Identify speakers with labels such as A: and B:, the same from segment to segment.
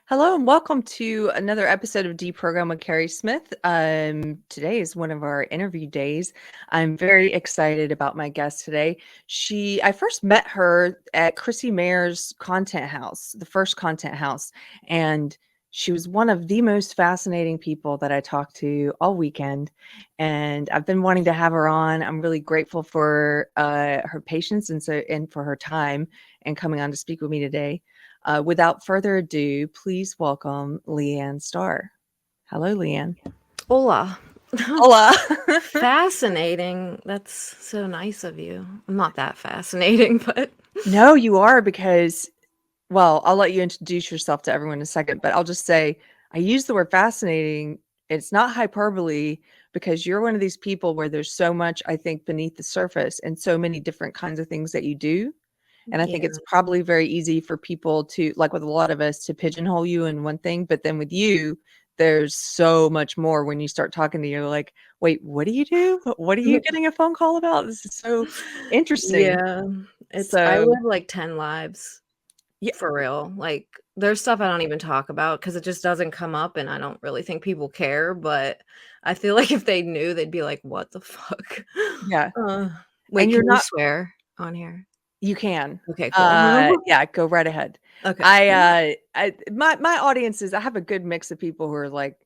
A: Hello and welcome to another episode of Deprogrammed with Keri Smith. Today is one of our interview days. I'm very excited about my guest today. I first met her at Chrissy Mayer's content house, the first content house, and she was one of the most fascinating people that I talked to all weekend. And I've been wanting to have her on. I'm really grateful for her patience and for her time and coming on to speak with me today. Without further ado, please welcome LeeAnn Star. Hello, LeeAnn.
B: Hola.
A: Hola.
B: Fascinating. That's so nice of you. I'm not that fascinating, but
A: No, you are because, well, I'll let you introduce yourself to everyone in a second, but I'll just say I use the word fascinating. It's not hyperbole because you're one of these people where there's so much, I think, beneath the surface and so many different kinds of things that you do. And I think
B: yeah.
A: it's probably very easy for people to, like with a lot of us, to pigeonhole you in one thing. But then with you, there's so much more when you start talking to you. Like, wait, what do you do? What are you getting a phone call about? This is so interesting.
B: Yeah. I
A: So,
B: live like 10 lives
A: yeah,
B: for real. Like there's stuff I don't even talk about because it just doesn't come up and I don't really think people care, but I feel like if they knew, they'd be like, what the fuck?
A: yeah.
B: Uh,
A: And
B: wait,
A: you're
B: can you
A: not,
B: swear on here?
A: you can.
B: Okay, cool.
A: Yeah, go right ahead.
B: Okay.
A: My audience is, I have a good mix of people who are like,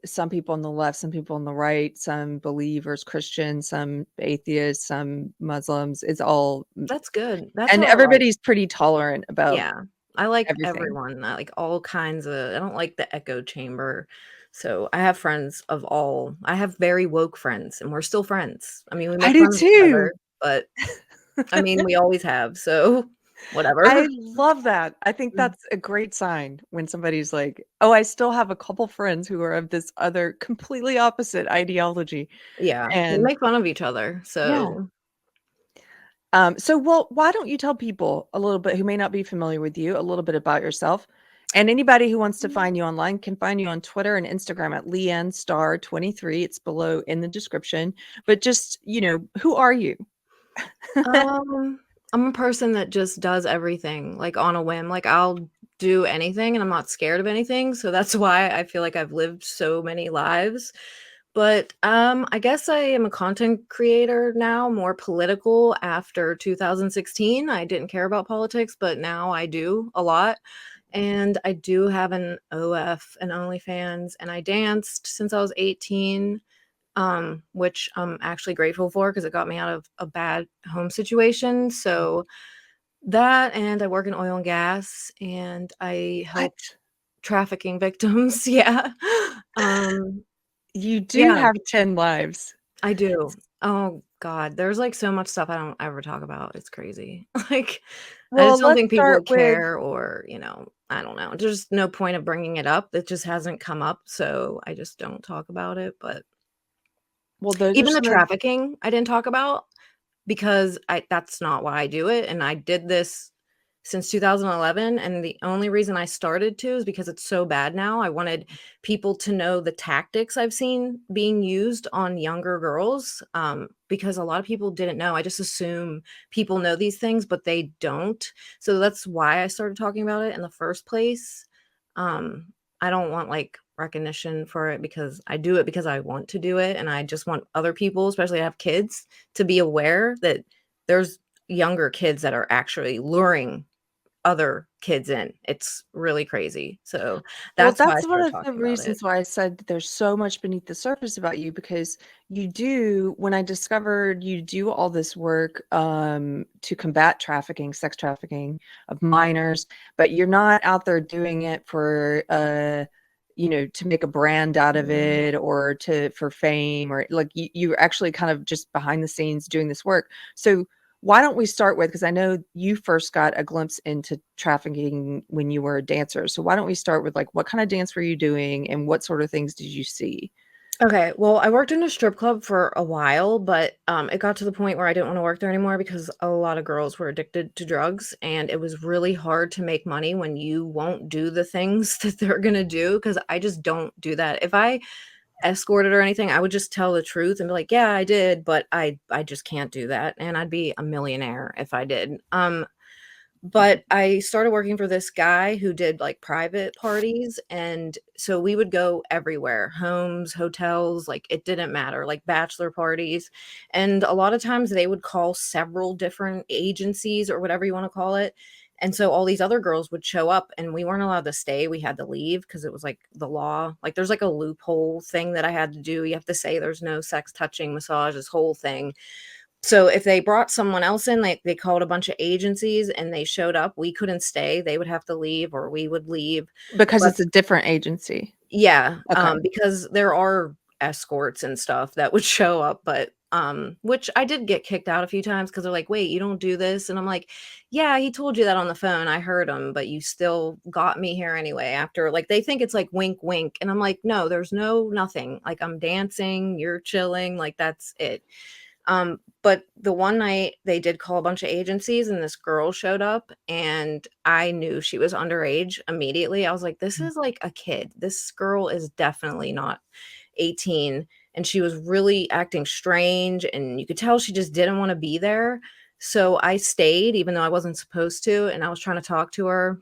A: some people on the left, some people on the right, some believers, Christians, some atheists, some Muslims. It's all,
B: That's good. That's
A: and
B: what I like.
A: everybody's pretty tolerant about
B: Yeah. I like
A: everything.
B: everyone. I like all kinds of I don't like the echo chamber. So I have friends of all I have very woke friends and we're still friends. I mean, we
A: I
B: make
A: do
B: fun of each
A: too.
B: other, but I mean, we always have. So
A: I
B: whatever.
A: love that. I think
B: Mm.
A: that's a great sign when somebody's like, "Oh, I still have a couple friends who are of this other completely opposite ideology."
B: Yeah. We
A: And
B: make fun of each other.
A: yeah.
B: So
A: Well, why don't you tell people a little bit who may not be familiar with you, a little bit about yourself? And anybody who wants to find you online can find you on Twitter and Instagram at LeeAnn Star 23. It's below in the description. But just, who are you?
B: um I'm a person that just does everything like on a whim. Like I'll do anything and I'm not scared of anything. So that's why I feel like I've lived so many lives. But, I guess I am a content creator now, more political after 2016. I didn't care about politics, but now I do a lot. And I do have an OF, an OnlyFans, and I danced since I was 18, which I'm actually grateful for because it got me out of a bad home situation. So that, and I work in oil and gas, and I help
A: What?
B: trafficking victims. Yeah. Um,
A: You do
B: yeah.
A: have 10 lives.
B: I do. Oh god, there's, like, so much stuff I don't ever talk about, it's crazy. Like, I
A: Well,
B: just don't
A: let's
B: think people
A: start
B: would
A: with,
B: care or, I don't know, there's no point of bringing it up, it just hasn't come up, so I just don't talk about it, but
A: well, those are
B: even the
A: some of,
B: trafficking, I didn't talk about because I that's not why I do it, and I did this since 2011, and the only reason I started to is because it's so bad now. I wanted people to know the tactics I've seen being used on younger girls, because a lot of people didn't know. I just assume people know these things, but they don't. So that's why I started talking about it in the first place. Um, I don't want, like, recognition for it because I do it because I want to do it, and I just want other people, especially I have kids, to be aware that there's younger kids that are actually luring other kids in. It's really crazy. So
A: well,
B: that's why I
A: that's one
B: started
A: of the
B: talking about it.
A: reasons why I said that there's so much beneath the surface about you because when I discovered you do all this work to combat trafficking, sex trafficking of minors, but you're not out there doing it for to make a brand out of
B: Mm.
A: it or for fame, or like you're actually kind of just behind the scenes doing this work. So why don't we start with, because I know you first got a glimpse into trafficking when you were a dancer. So why don't we start with like what kind of dance were you doing and what sort of things did you see?
B: Okay, well, I worked in a strip club for a while, but it got to the point where I didn't want to work there anymore because a lot of girls were addicted to drugs, and it was really hard to make money when you won't do the things that they're gonna do. Because I just don't do that. If I escorted or anything, I would just tell the truth and be like, "Yeah, I did," but I just can't do that, and I'd be a millionaire if I did. But I started working for this guy who did, like, private parties, and so we would go everywhere, homes, hotels, like, it didn't matter, like, bachelor parties, and a lot of times they would call several different agencies or whatever you wanna call it, and so all these other girls would show up, and we weren't allowed to stay, we had to leave because it was, like, the law. Like, there's, like, a loophole thing that I had to do, you have to say there's no sex, touching, massage, this whole thing. So if they brought someone else in, like, they called a bunch of agencies and they showed up, we couldn't stay, they would have to leave or we would leave.
A: Because
B: But
A: it's a different agency.
B: yeah,
A: Okay.
B: because there are escorts and stuff that would show up, but, which I did get kicked out a few times because 'cause they're like, "Wait, you don't do this?" And I'm like, "Yeah, he told you that on the phone, I heard him, but you still got me here anyway after," like, they think it's like wink, wink, and I'm like, "No, there's no nothing, like, I'm dancing, you're chilling, like, that's it." But the one night they did call a bunch of agencies and this girl showed up and I knew she was underage immediately. I was like, this
A: Mm.
B: is like a kid. This girl is definitely not 18. And she was really acting strange and you could tell she just didn't want to be there. So I stayed even though I wasn't supposed to, and I was trying to talk to her.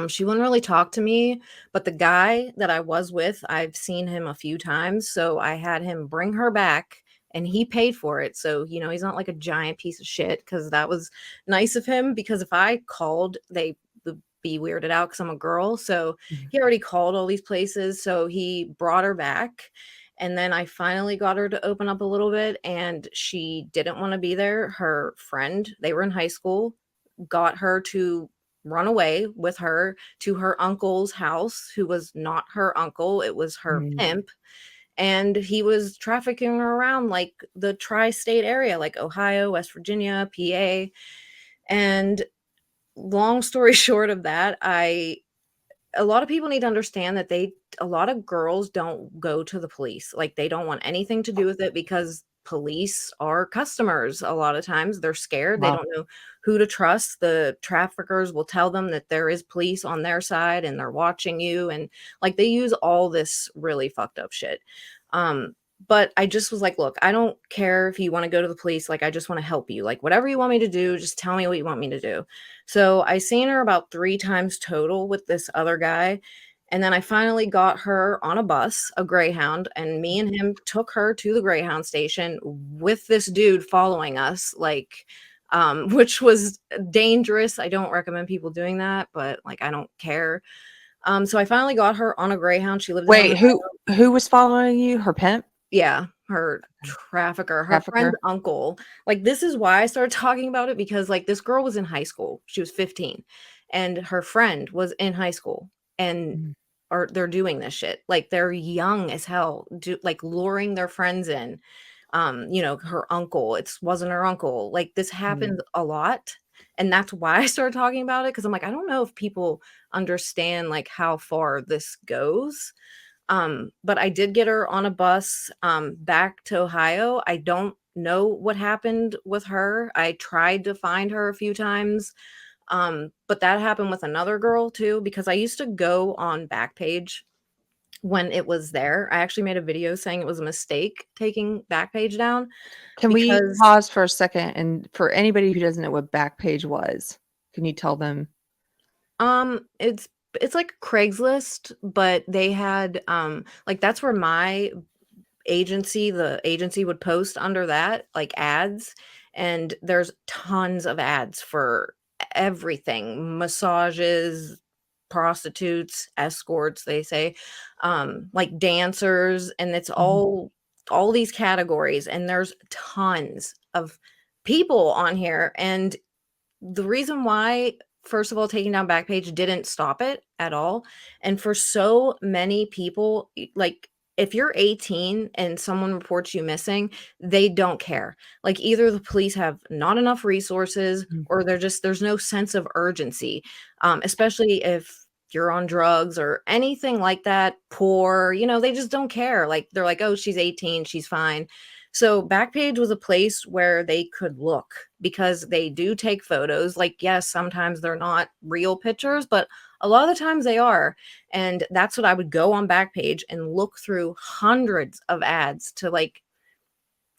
B: She wouldn't really talk to me, but the guy that I was with, I've seen him a few times, so I had him bring her back and he paid for it. So, he's not like a giant piece of shit because that was nice of him because if I called, they would be weirded out because I'm a girl. So
A: Mhm.
B: he already called all these places. So he brought her back. And then I finally got her to open up a little bit and she didn't want to be there. Her friend, they were in high school, got her to run away with her to her uncle's house, who was not her uncle, it was her
A: Mm.
B: pimp, and he was trafficking her around, like, the tri-state area, like Ohio, West Virginia, PA, and long story short of that, I a lot of people need to understand that a lot of girls don't go to the police. Like, they don't want anything to do with it because police are customers a lot of times. They're scared. They
A: Wow.
B: don't know who to trust. The traffickers will tell them that there is police on their side and they're watching you, and, like, they use all this really fucked up shit. Um, but I just was like, "Look, I don't care if you wanna go to the police, like, I just wanna help you. Like, whatever you want me to do, just tell me what you want me to do." So I seen her about 3 times total with this other guy, and then I finally got her on a bus, a Greyhound, and me and him took her to the Greyhound station with this dude following us, like, which was dangerous. I don't recommend people doing that, but, like, I don't care. So I finally got her on a Greyhound. She lived in
A: Wait,
B: Ohio.
A: who was following you? Her pimp?
B: Yeah, her trafficker, her friend's
A: Trafficker?
B: uncle. Like, this is why I started talking about it because, like, this girl was in high school. She was 15, and her friend was in high school, and
A: Mm.
B: or they're doing this shit. Like, they're young as hell, like, luring their friends in. Her uncle, it wasn't her uncle. Like, this
A: Mm.
B: happens a lot, and that's why I started talking about it because 'cause I'm like, I don't know if people understand, like, how far this goes. But I did get her on a bus, back to Ohio. I don't know what happened with her. I tried to find her a few times, but that happened with another girl too, because I used to go on Backpage when it was there. I actually made a video saying it was a mistake taking Backpage down
A: Can we
B: because
A: pause for a second, and for anybody who doesn't know what Backpage was, can you tell them?
B: it's like Craigslist, but they had like that's where my the agency would post under that, like, ads, and there's tons of ads for everything, massages, prostitutes, escorts, they say, like, dancers, and it's
A: Mhm.
B: all these categories, and there's tons of people on here, and the reason why, first of all, taking down Backpage didn't stop it at all, and for so many people, like, if you're 18 and someone reports you missing, they don't care. Like, either the police have not enough resources
A: Mhm.
B: or there's no sense of urgency, especially if you're on drugs or anything like that, poor, they just don't care. Like, they're like, "Oh, she's 18, she's fine." So Backpage was a place where they could look because they do take photos. Like, yes, sometimes they're not real pictures, but a lot of the times they are. And that's what I would go on Backpage and look through hundreds of ads to, like,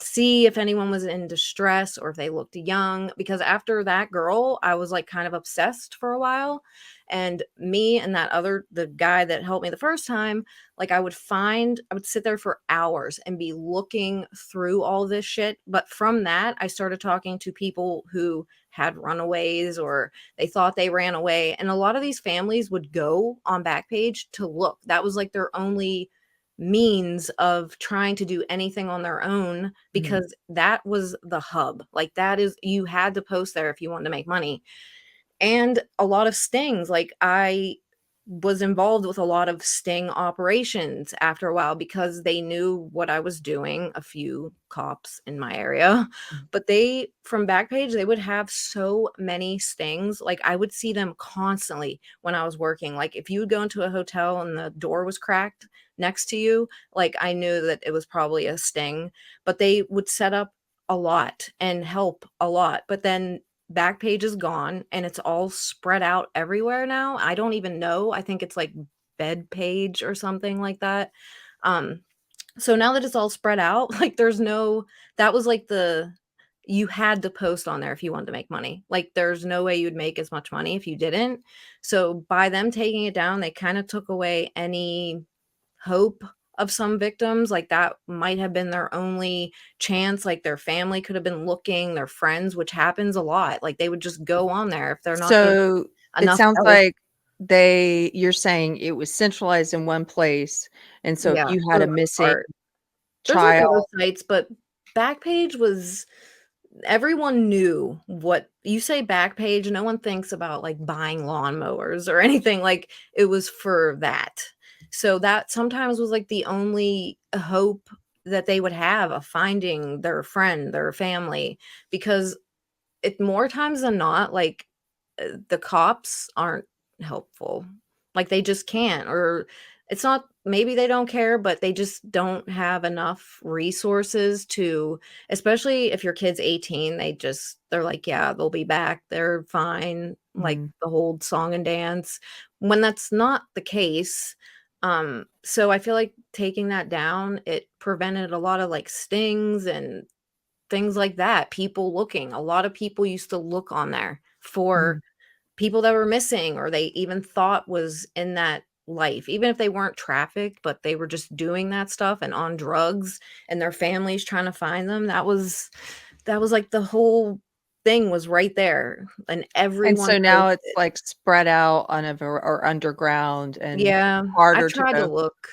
B: see if anyone was in distress or if they looked young, because after that girl, I was like kind of obsessed for a while. And me and the guy that helped me the first time, like I would sit there for hours and be looking through all this shit. But from that, I started talking to people who had runaways or they thought they ran away. And a lot of these families would go on Backpage to look. That was like their only means of trying to do anything on their own, because that was the hub. Like that is, you had to post there if you wanted to make money. And a lot of stings, like I was involved with a lot of sting operations after a while because they knew what I was doing, a few cops in my area. But they, from Backpage, they would have so many stings. Like I would see them constantly when I was working. Like if you would go into a hotel and the door was cracked next to you, like I knew that it was probably a sting. But they would set up a lot and help a lot. But then Backpage is gone and it's all spread out everywhere now. I don't even know. I think it's like bed page or something like that. Um, so now that it's all spread out, like there's no, that was like you had to post on there if you wanted to make money. Like there's no way you'd make as much money if you didn't. So by them taking it down, they kind of took away any hope of some victims. Like that might have been their only chance. Like their family could have been looking, their friends, which happens a lot. Like they would just go on there if they're not getting
A: So it
B: enough
A: sounds
B: else.
A: like you're saying it was centralized in one place, and so if
B: Yeah,
A: you
B: for
A: had
B: the
A: a
B: most
A: missing
B: part. There's like other
A: child.
B: sites, but Backpage was, everyone knew what you say. Backpage, no one thinks about like buying lawnmowers or anything. Like it was for that. So that sometimes was like the only hope that they would have of finding their friend, their family, because it more times than not, like the cops aren't helpful. Like they just can't, or it's not, maybe they don't care, but they just don't have enough resources to, especially if your kid's 18, they're like, yeah, they'll be back. They're fine. Like
A: Mhm,
B: the whole song and dance, when that's not the case. So I feel like taking that down, it prevented a lot of like stings and things like that. People looking, a lot of people used to look on there for
A: mhm.
B: people that were missing or they even thought was in that life, even if they weren't trafficked, but they were just doing that stuff and on drugs and their families trying to find them. That was like the whole thing was right there and
A: And
B: everyone
A: so now it's,
B: posted.
A: like, spread out on a ver or underground and
B: Yeah, I
A: harder to
B: tried to
A: go.
B: look,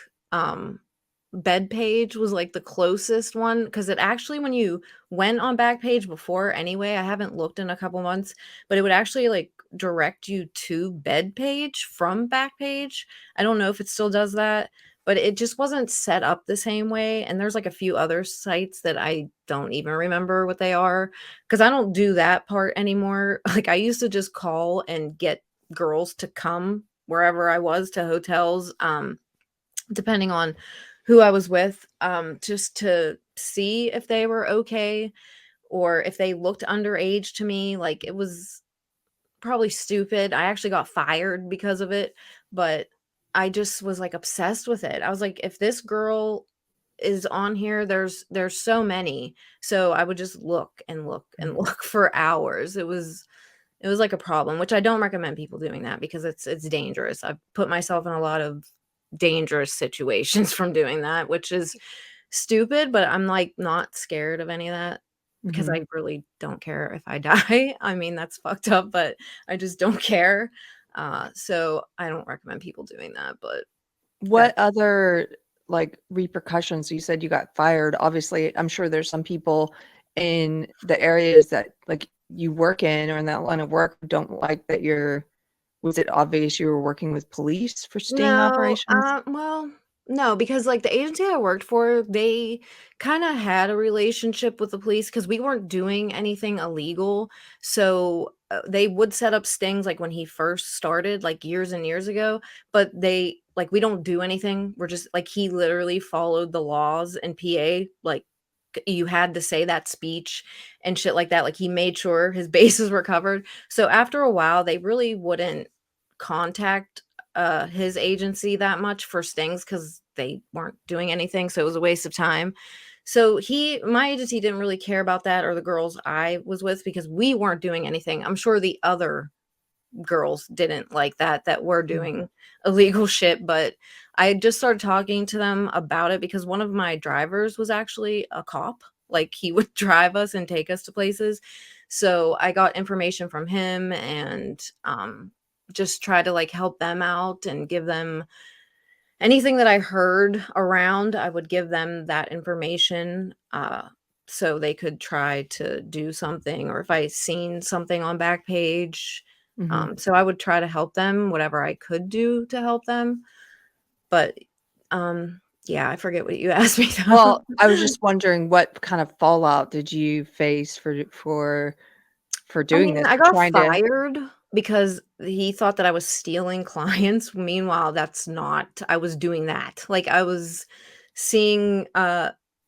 B: Bedpage was, like, the closest one because it actually, when you went on Backpage before anyway, I haven't looked in a couple months, but it would actually, like, direct you to Bedpage from Backpage. I don't know if it still does that, but it just wasn't set up the same way, and there's, like, a few other sites that I don't even remember what they are because I don't do that part anymore. Like, I used to just call and get girls to come wherever I was to hotels, depending on who I was with, just to see if they were okay or if they looked underage to me. Like it was probably stupid. I actually got fired because of it, but I just was like obsessed with it. I was like, if this girl is on here, there's so many. So I would just look and look and
A: Mhm.
B: look for hours. It was like a problem, which I don't recommend people doing that because it's dangerous. I've put myself in a lot of dangerous situations from doing that, which is stupid, but I'm, like, not scared of any of that because
A: Mhm.
B: I really don't care if I die. I mean, that's fucked up, but I just don't care. So I don't recommend people doing that, but
A: What
B: that's
A: other, like, repercussions? You said you got fired. Obviously, I'm sure there's some people in the areas that, like, you work in or in that line of work who don't like that you're was it obvious you were working with police for sting
B: No,
A: operations?
B: well, no, because, like, the agency I worked for, they kinda had a relationship with the police because we weren't doing anything illegal, so, they would set up stings, like, when he first started, like, years and years ago, but they like, we don't do anything, we're just like, he literally followed the laws in PA, like, you had to say that speech and shit like that, like, he made sure his bases were covered, so after a while, they really wouldn't contact his agency that much for stings because they weren't doing anything, so it was a waste of time. So my agency didn't really care about that, or the girls I was with, because we weren't doing anything. I'm sure the other girls didn't like that were
A: Mhm.
B: doing illegal shit, but I just started talking to them about it because one of my drivers was actually a cop. Like, he would drive us and take us to places. So I got information from him, and just try to like help them out and give them anything that I heard around. I would give them that information, so they could try to do something, or if I seen something on Backpage.
A: Mhm.
B: So I would try to help them, whatever I could do to help them. But yeah, I forget what you asked me though.
A: Well, I was just wondering what kind of fallout did you face for
B: I
A: doing
B: mean,
A: this,
B: I
A: for
B: got
A: trying to.
B: fired because he thought that I was stealing clients. Meanwhile, that's not, I was doing that. Like, I was seeing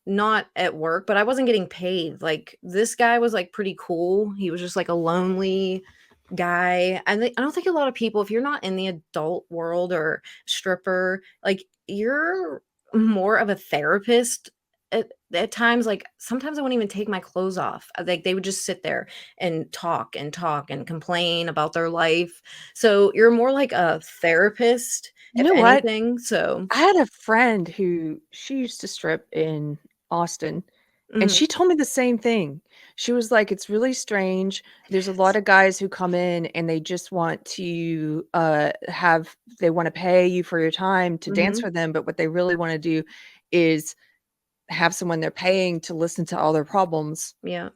B: not at work, but I wasn't getting paid. Like, this guy was like pretty cool. He was just like a lonely guy. I don't think a lot of people, if you're not in the adult world or stripper, like, you're more of a therapist at times. Like, sometimes I wouldn't even take my clothes off. Like, they would just sit there and talk and complain about their life. So you're more like a therapist,
A: You
B: if
A: know what?
B: anything. So
A: I had a friend who she used to strip in Austin, and
B: mhm.
A: she told me the same thing. She was like, "It's really strange.
B: It
A: There's a lot
B: is.
A: of guys who come in and they just want to, they wanna pay you for your time to dance
B: Mhm.
A: for them, but what they really wanna do is have someone they're paying to listen to all their problems."
B: Yeah.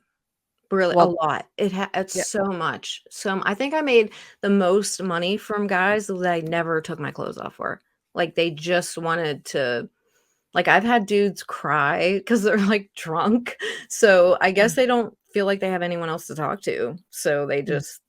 B: Really, a
A: Well,
B: lot. It's
A: yeah.
B: so much. So I think I made the most money from guys that I never took my clothes off for. Like, they just wanted to, like, I've had dudes cry because 'cause they're, like, drunk. So I guess they don't feel like they have anyone else to talk to. So they
A: Mm,
B: just,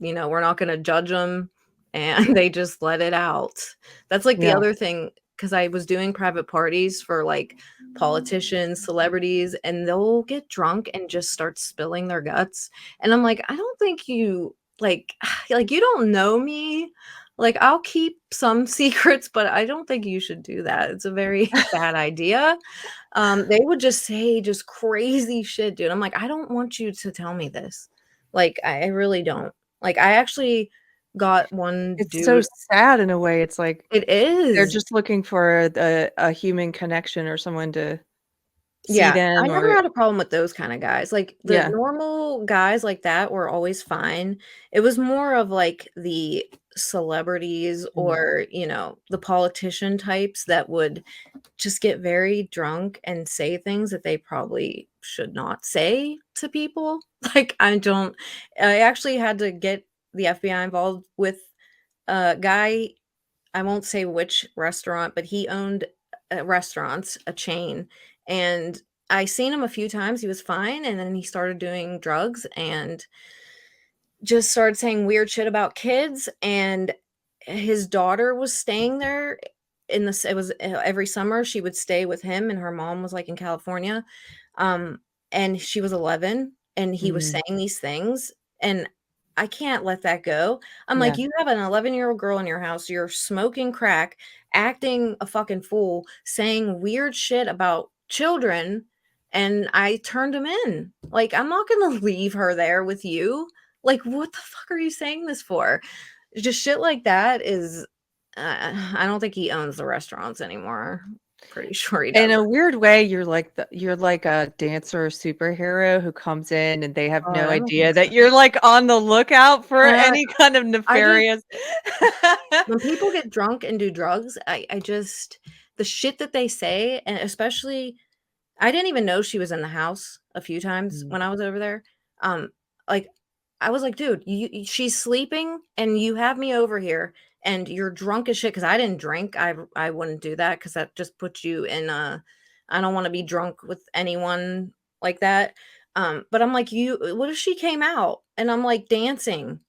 B: we're not gonna judge them, and they just let it out. That's, like, the
A: yeah.
B: other thing, because I was doing private parties for, like, politicians, celebrities, and they'll get drunk and just start spilling their guts, and I'm like, "I don't think you, like like, you don't know me. Like, I'll keep some secrets, but I don't think you should do that. It's a very bad idea." They would just say just crazy shit, dude. I'm like, "I don't want you to tell me this." Like, I really don't. Like, I actually got one
A: It's so
B: dude.
A: sad in a way. It's like
B: It
A: they're
B: is.
A: just looking for a human connection or someone to see
B: Yeah, I
A: them
B: never
A: or
B: had a problem with those kinda guys. Like, the
A: yeah.
B: normal guys like that were always fine. It was more of, like, the celebrities,
A: Mhm.
B: or, the politician types that would just get very drunk and say things that they probably should not say to people. Like, I actually had to get the FBI involved with a guy. I won't say which restaurant, but he owned restaurants, a chain, and I seen him a few times. He was fine, and then he started doing drugs and just started saying weird shit about kids. And his daughter was staying there it was every summer she would stay with him, and her mom was like in California. Um, and she was 11, and he was
A: Mhm.
B: saying these things, and I can't let that go. I'm like,
A: Yeah.
B: "You have an 11-year-old girl in your house, you're smoking crack, acting a fucking fool, saying weird shit about children," and I turned him in. Like, I'm not gonna leave her there with you. Like, what the fuck are you saying this for? Just shit like that is I don't think he owns the restaurants anymore. Pretty sure he
A: In
B: doesn't.
A: a weird way, you're like a dancer or superhero who comes in and they have
B: Oh,
A: no
B: I don't think
A: idea
B: so.
A: that you're, like, on the lookout for
B: Uh,
A: any kind of
B: I just
A: nefarious.
B: when people get drunk and do drugs, I just, the shit that they say, and especially, I didn't even know she was in the house a few times
A: Mhm,
B: when I was over there. Um, like, I was like, "Dude, she's sleeping and you have me over here and you're drunk as shit." Because I didn't drink. I wouldn't do that because that just puts you in a, I don't wanna be drunk with anyone like that. But I'm like, what if she came out and I'm, like, dancing?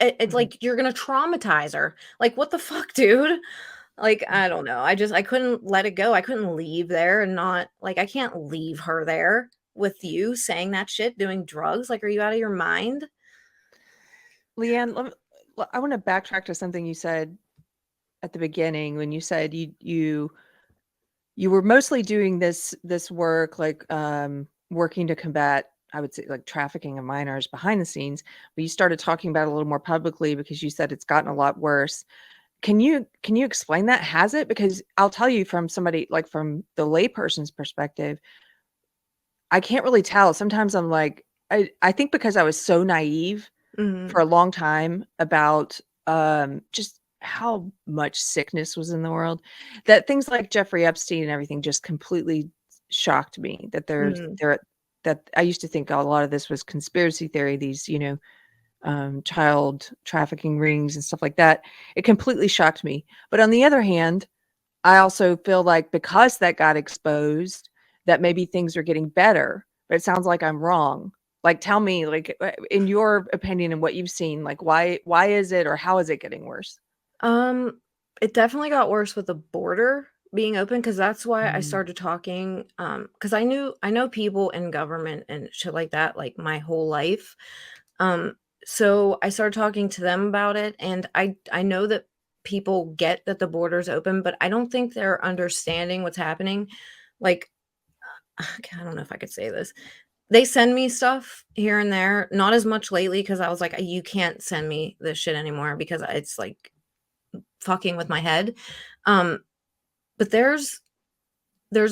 B: It's
A: mhm,
B: like, you're gonna traumatize her. Like, what the fuck, dude? Like,
A: mm.
B: I don't know. I couldn't let it go. I couldn't leave there and not, like, I can't leave her there with you saying that shit, doing drugs. Like, are you out of your mind?
A: Leanne, I wanna backtrack to something you said at the beginning when you said you you were mostly doing this work, like, working to combat, I would say, like, trafficking of minors behind the scenes, but you started talking about it a little more publicly because you said it's gotten a lot worse. Can you explain that? Has it? Because I'll tell you, from somebody, like, from the layperson's perspective, I can't really tell. Sometimes I'm like, I think because I was so naive for
B: Mhm.
A: a long time about, just how much sickness was in the world, that things like Jeffrey Epstein and everything just completely shocked me, that
B: Mhm.
A: that I used to think a lot of this was conspiracy theory, these, child trafficking rings and stuff like that. It completely shocked me. But on the other hand, I also feel like because that got exposed, that maybe things are getting better, but it sounds like I'm wrong. Like, tell me, like, in your opinion and what you've seen, like, why is it, or how is it getting worse?
B: Um, it definitely got worse with the border being open, because that's why I
A: Mm,
B: started talking, because I know people in government and shit like that, like, my whole life. Um, so I started talking to them about it, and I know that people get that the border's open, but I don't think they're understanding what's happening. Like, I don't know if I could say this. They send me stuff here and there, not as much lately, because I was like, "You can't send me this shit anymore because it's, like, fucking with my head." Um, but there's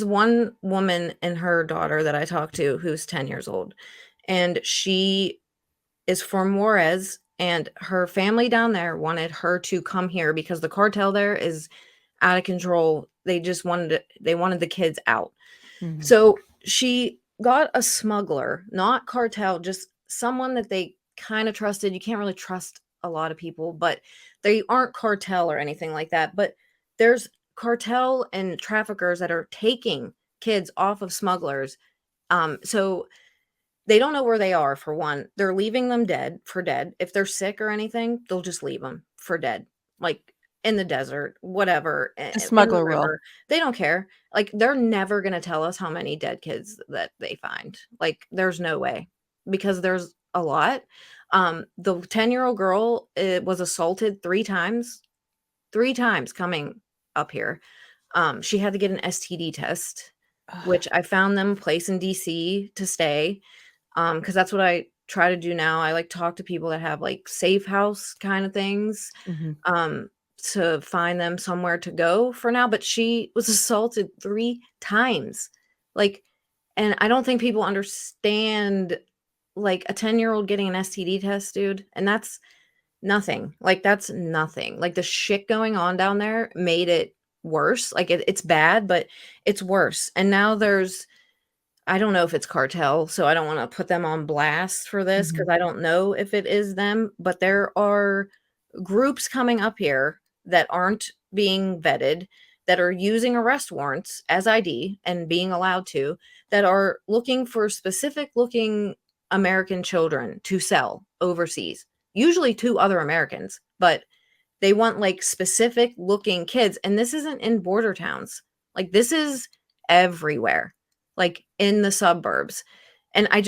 B: one woman and her daughter that I talked to who's 10 years old, and she is from Juarez, and her family down there wanted her to come here because the cartel there is out of control. They wanted the kids out.
A: mhm,
B: So she got a smuggler, not cartel, just someone that they kind of trusted. You can't really trust a lot of people, but they aren't cartel or anything like that. But there's cartel and traffickers that are taking kids off of smugglers. So they don't know where they are, for one. They're leaving them dead for dead. If they're sick or anything, they'll just leave them for dead, like, in the desert, whatever,
A: the
B: in the
A: smuggler will.
B: river. They don't care. Like, they're never gonna tell us how many dead kids that they find. Like, there's no way, because there's a lot. The 10-year-old girl, was assaulted 3 times, 3 times coming up here. She had to get an STD test,
A: Ugh,
B: which I found them a place in DC to stay. Because that's what I try to do now. I, like, talk to people that have, like, safe house kinda things,
A: mhm.
B: um, to find them somewhere to go for now, but she was assaulted 3 times. Like, and I don't think people understand, like, a 10-year-old getting an STD test, dude, and that's nothing. Like, that's nothing. Like, the shit going on down there made it worse. Like, it's bad, but it's worse, and now there's, I don't know if it's cartel, so I don't wanna put them on blast for this, because
A: Mhm.
B: I don't know if it is them, but there are groups coming up here that aren't being vetted, that are using arrest warrants as ID and being allowed to, that are looking for specific looking American children to sell overseas, usually to other Americans, but they want, like, specific looking kids, and this isn't in border towns. Like, this is everywhere, like, in the suburbs. And I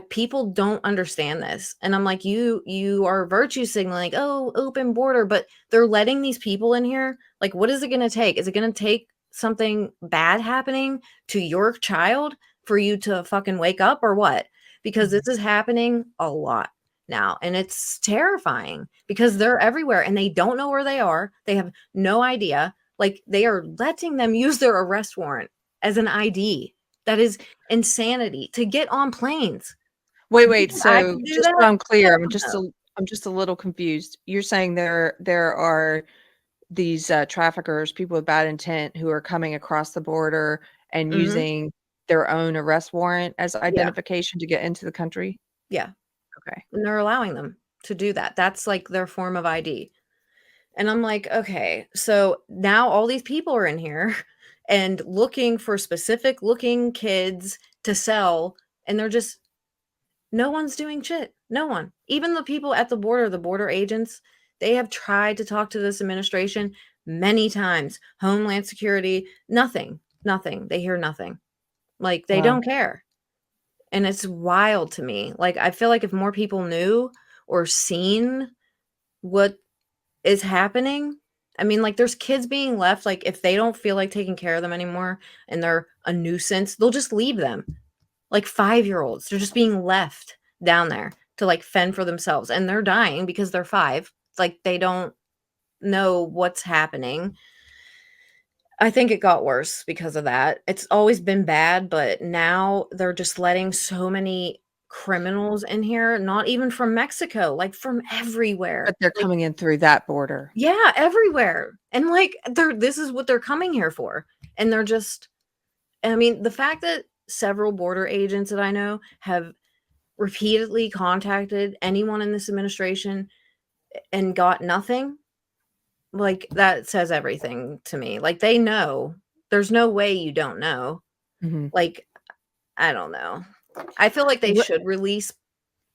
B: people don't understand this. And I'm like, "You are virtue signaling, oh, open border," but they're letting these people in here. Like, what is it gonna take? Is it gonna take something bad happening to your child for you to fucking wake up, or what? Because
A: Mhm.
B: this is happening a lot now, and it's terrifying because they're everywhere and they don't know where they are. They have no idea. Like, they are letting them use their arrest warrant as an ID. That is insanity, to get on planes.
A: Wait,
B: You
A: wait,
B: think I
A: so
B: could do
A: just so
B: that?
A: I'm clear,
B: Hell no.
A: I'm just a little confused. You're saying there are these, traffickers, people with bad intent who are coming across the border and
B: Mhm.
A: using their own arrest warrant as
B: Yeah,
A: identification to get into the country?
B: yeah,
A: Okay.
B: and they're allowing them to do that. That's, like, their form of ID. And I'm like, "Okay, so now all these people are in here and looking for specific looking kids to sell, and they're just, no one's doing shit. No one. Even the people at the border agents, they have tried to talk to this administration many times. Homeland Security, nothing, nothing. They hear nothing. Like, they
A: Wow.
B: don't care. And it's wild to me. Like, I feel like if more people knew or seen what is happening, I mean, like, there's kids being left, like, if they don't feel like taking care of them anymore and they're a nuisance, they'll just leave them. Like 5-year-olds, they're just being left down there to, like, fend for themselves, and they're dying because they're 5. Like, they don't know what's happening. I think it got worse because of that. It's always been bad, but now they're just letting so many criminals in here, not even from Mexico, like, from everywhere.
A: But they're
B: Like,
A: coming in through that border.
B: yeah, everywhere. And, like, this is what they're coming here for. And they're just, I mean, the fact that several border agents that I know have repeatedly contacted anyone in this administration and got nothing, like, that says everything to me. Like, they know. There's no way you don't know.
A: Mhm.
B: Like, I don't know. I feel like they
A: What
B: should release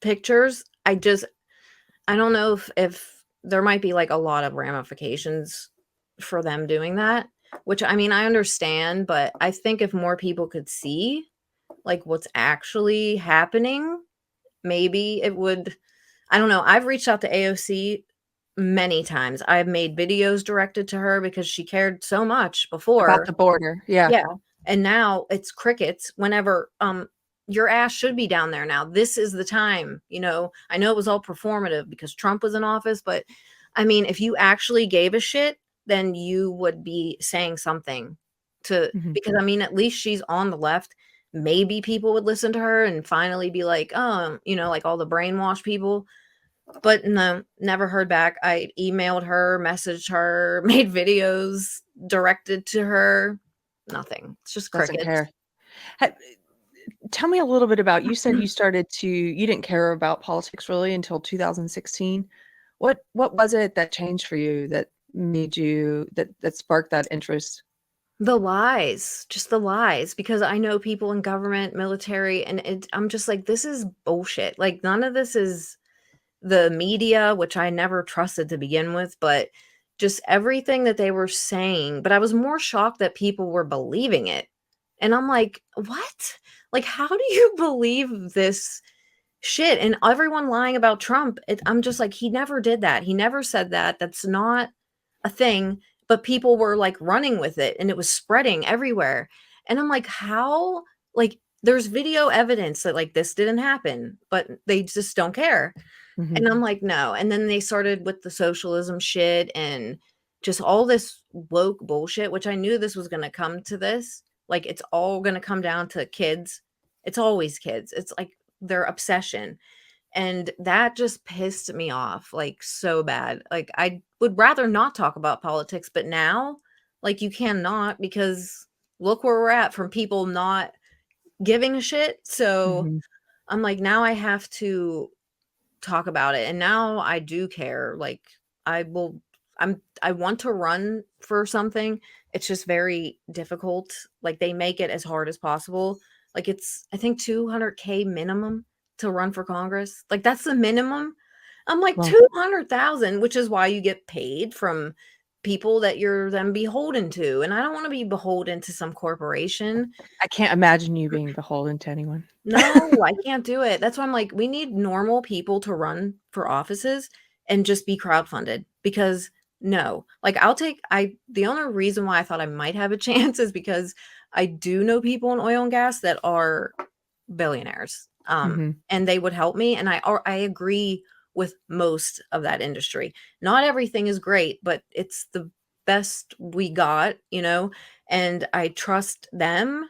B: pictures. I don't know if there might be, like, a lot of ramifications for them doing that, which, I mean, I understand, but I think if more people could see, like, what's actually happening, maybe it would, I don't know. I've reached out to AOC many times. I've made videos directed to her because she cared so much
A: about
B: before.
A: the border? Yeah.
B: Yeah, and now it's crickets whenever, your ass should be down there now. This is the time, you know? I know it was all performative because Trump was in office, but, I mean, if you actually gave a shit, then you would be saying something to,
A: Mhm.
B: because, I mean, at least she's on the left. Maybe people would listen to her and finally be like, you know, like all the brainwashed people, but no, never heard back. I emailed her, messaged her, made videos directed to her. Nothing. It's just
A: Doesn't
B: crickets.
A: care. Ha Tell me a little bit about, you said you didn't care about politics really until 2016. What was it that changed for you that made you that sparked that interest?
B: The lies, just the lies, because I know people in government, military, and I'm just like, this is bullshit. Like, none of this is the media, which I never trusted to begin with, but just everything that they were saying. But I was more shocked that people were believing it. And I'm like, what? Like, how do you believe this shit? And everyone lying about Trump, I'm just like, he never did that. He never said that. That's not a thing. But people were like running with it and it was spreading everywhere. And I'm like, how? Like, there's video evidence that like this didn't happen, but they just don't care.
A: Mhm.
B: And I'm like, "No." And then they started with the socialism shit and just all this woke bullshit, which I knew this was gonna come to this. Like, it's all gonna come down to kids. It's always kids. It's like their obsession. And that just pissed me off, like, so bad. Like, I would rather not talk about politics, but now, like, you cannot because look where we're at from people not giving a shit. So,
A: Mhm.
B: I'm like, now I have to talk about it, and now I do care. Like, I will, I want to run for something. It's just very difficult. Like, they make it as hard as possible. Like, it's, I think, 200K minimum to run for Congress. Like, that's the minimum. I'm like,
A: Well,
B: 200,000, which is why you get paid from people that you're then beholden to. And I don't want to be beholden to some corporation.
A: I can't imagine you being beholden to anyone.
B: No, I can't do it. That's why I'm like, we need normal people to run for offices and just be crowdfunded because no, like the only reason why I thought I might have a chance is because I do know people in oil and gas that are billionaires.
A: Mhm.
B: And they would help me. And I agree with most of that industry. Not everything is great, but it's the best we got, you know, and I trust them,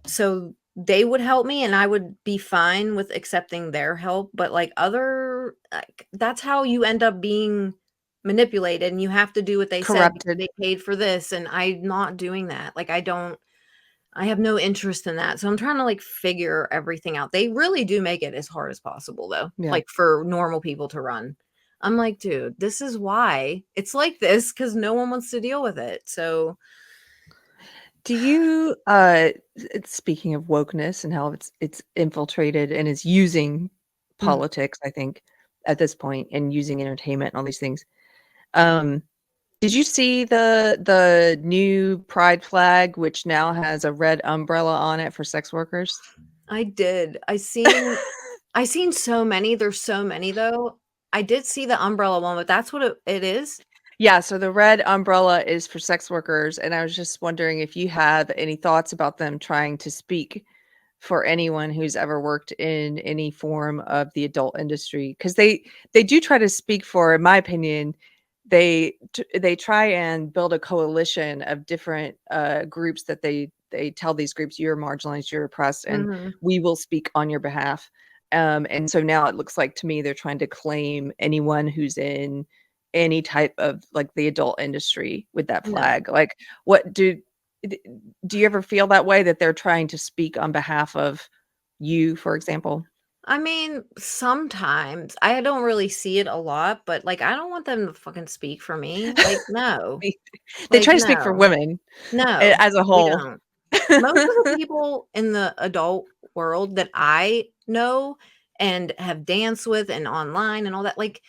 B: so they would help me and I would be fine with accepting their help, but like other like that's how you end up being manipulated and you have to do what they said because
A: Corrupted.
B: they paid for this and I'm not doing that. Like I have no interest in that. So I'm trying to like figure everything out. They really do make it as hard as possible though,
A: Yeah.
B: like for normal people to run. I'm like, dude, this is why it's like this because no one wants to deal with it. So
A: Do you, speaking of wokeness and how it's infiltrated and is using
B: mm,
A: politics, I think, at this point, and using entertainment and all these things. Um, did you see the new pride flag, which now has a red umbrella on it for sex workers?
B: I did. I seen so many. There's so many though. I did see the umbrella one, but that's what it is.
A: Yeah, so the red umbrella is for sex workers, and I was just wondering if you have any thoughts about them trying to speak for anyone who's ever worked in any form of the adult industry, because they do try to speak for, in my opinion, they try and build a coalition of different groups that they tell these groups, you're marginalized, you're oppressed, and
B: Mhm.
A: we will speak on your behalf. And so now it looks like to me they're trying to claim anyone who's in any type of like the adult industry with that
B: No.
A: flag. Like, what d- do you ever feel that way, that they're trying to speak on behalf of you, for example?
B: I mean, sometimes. I don't really see it a lot, but, like, I don't want them to fucking speak for me. Like, no.
A: They
B: Like,
A: try to speak for
B: no.
A: women
B: No,
A: as a
B: they
A: whole.
B: don't. Most of the people in the adult world that I know and have danced with and online and all that, like,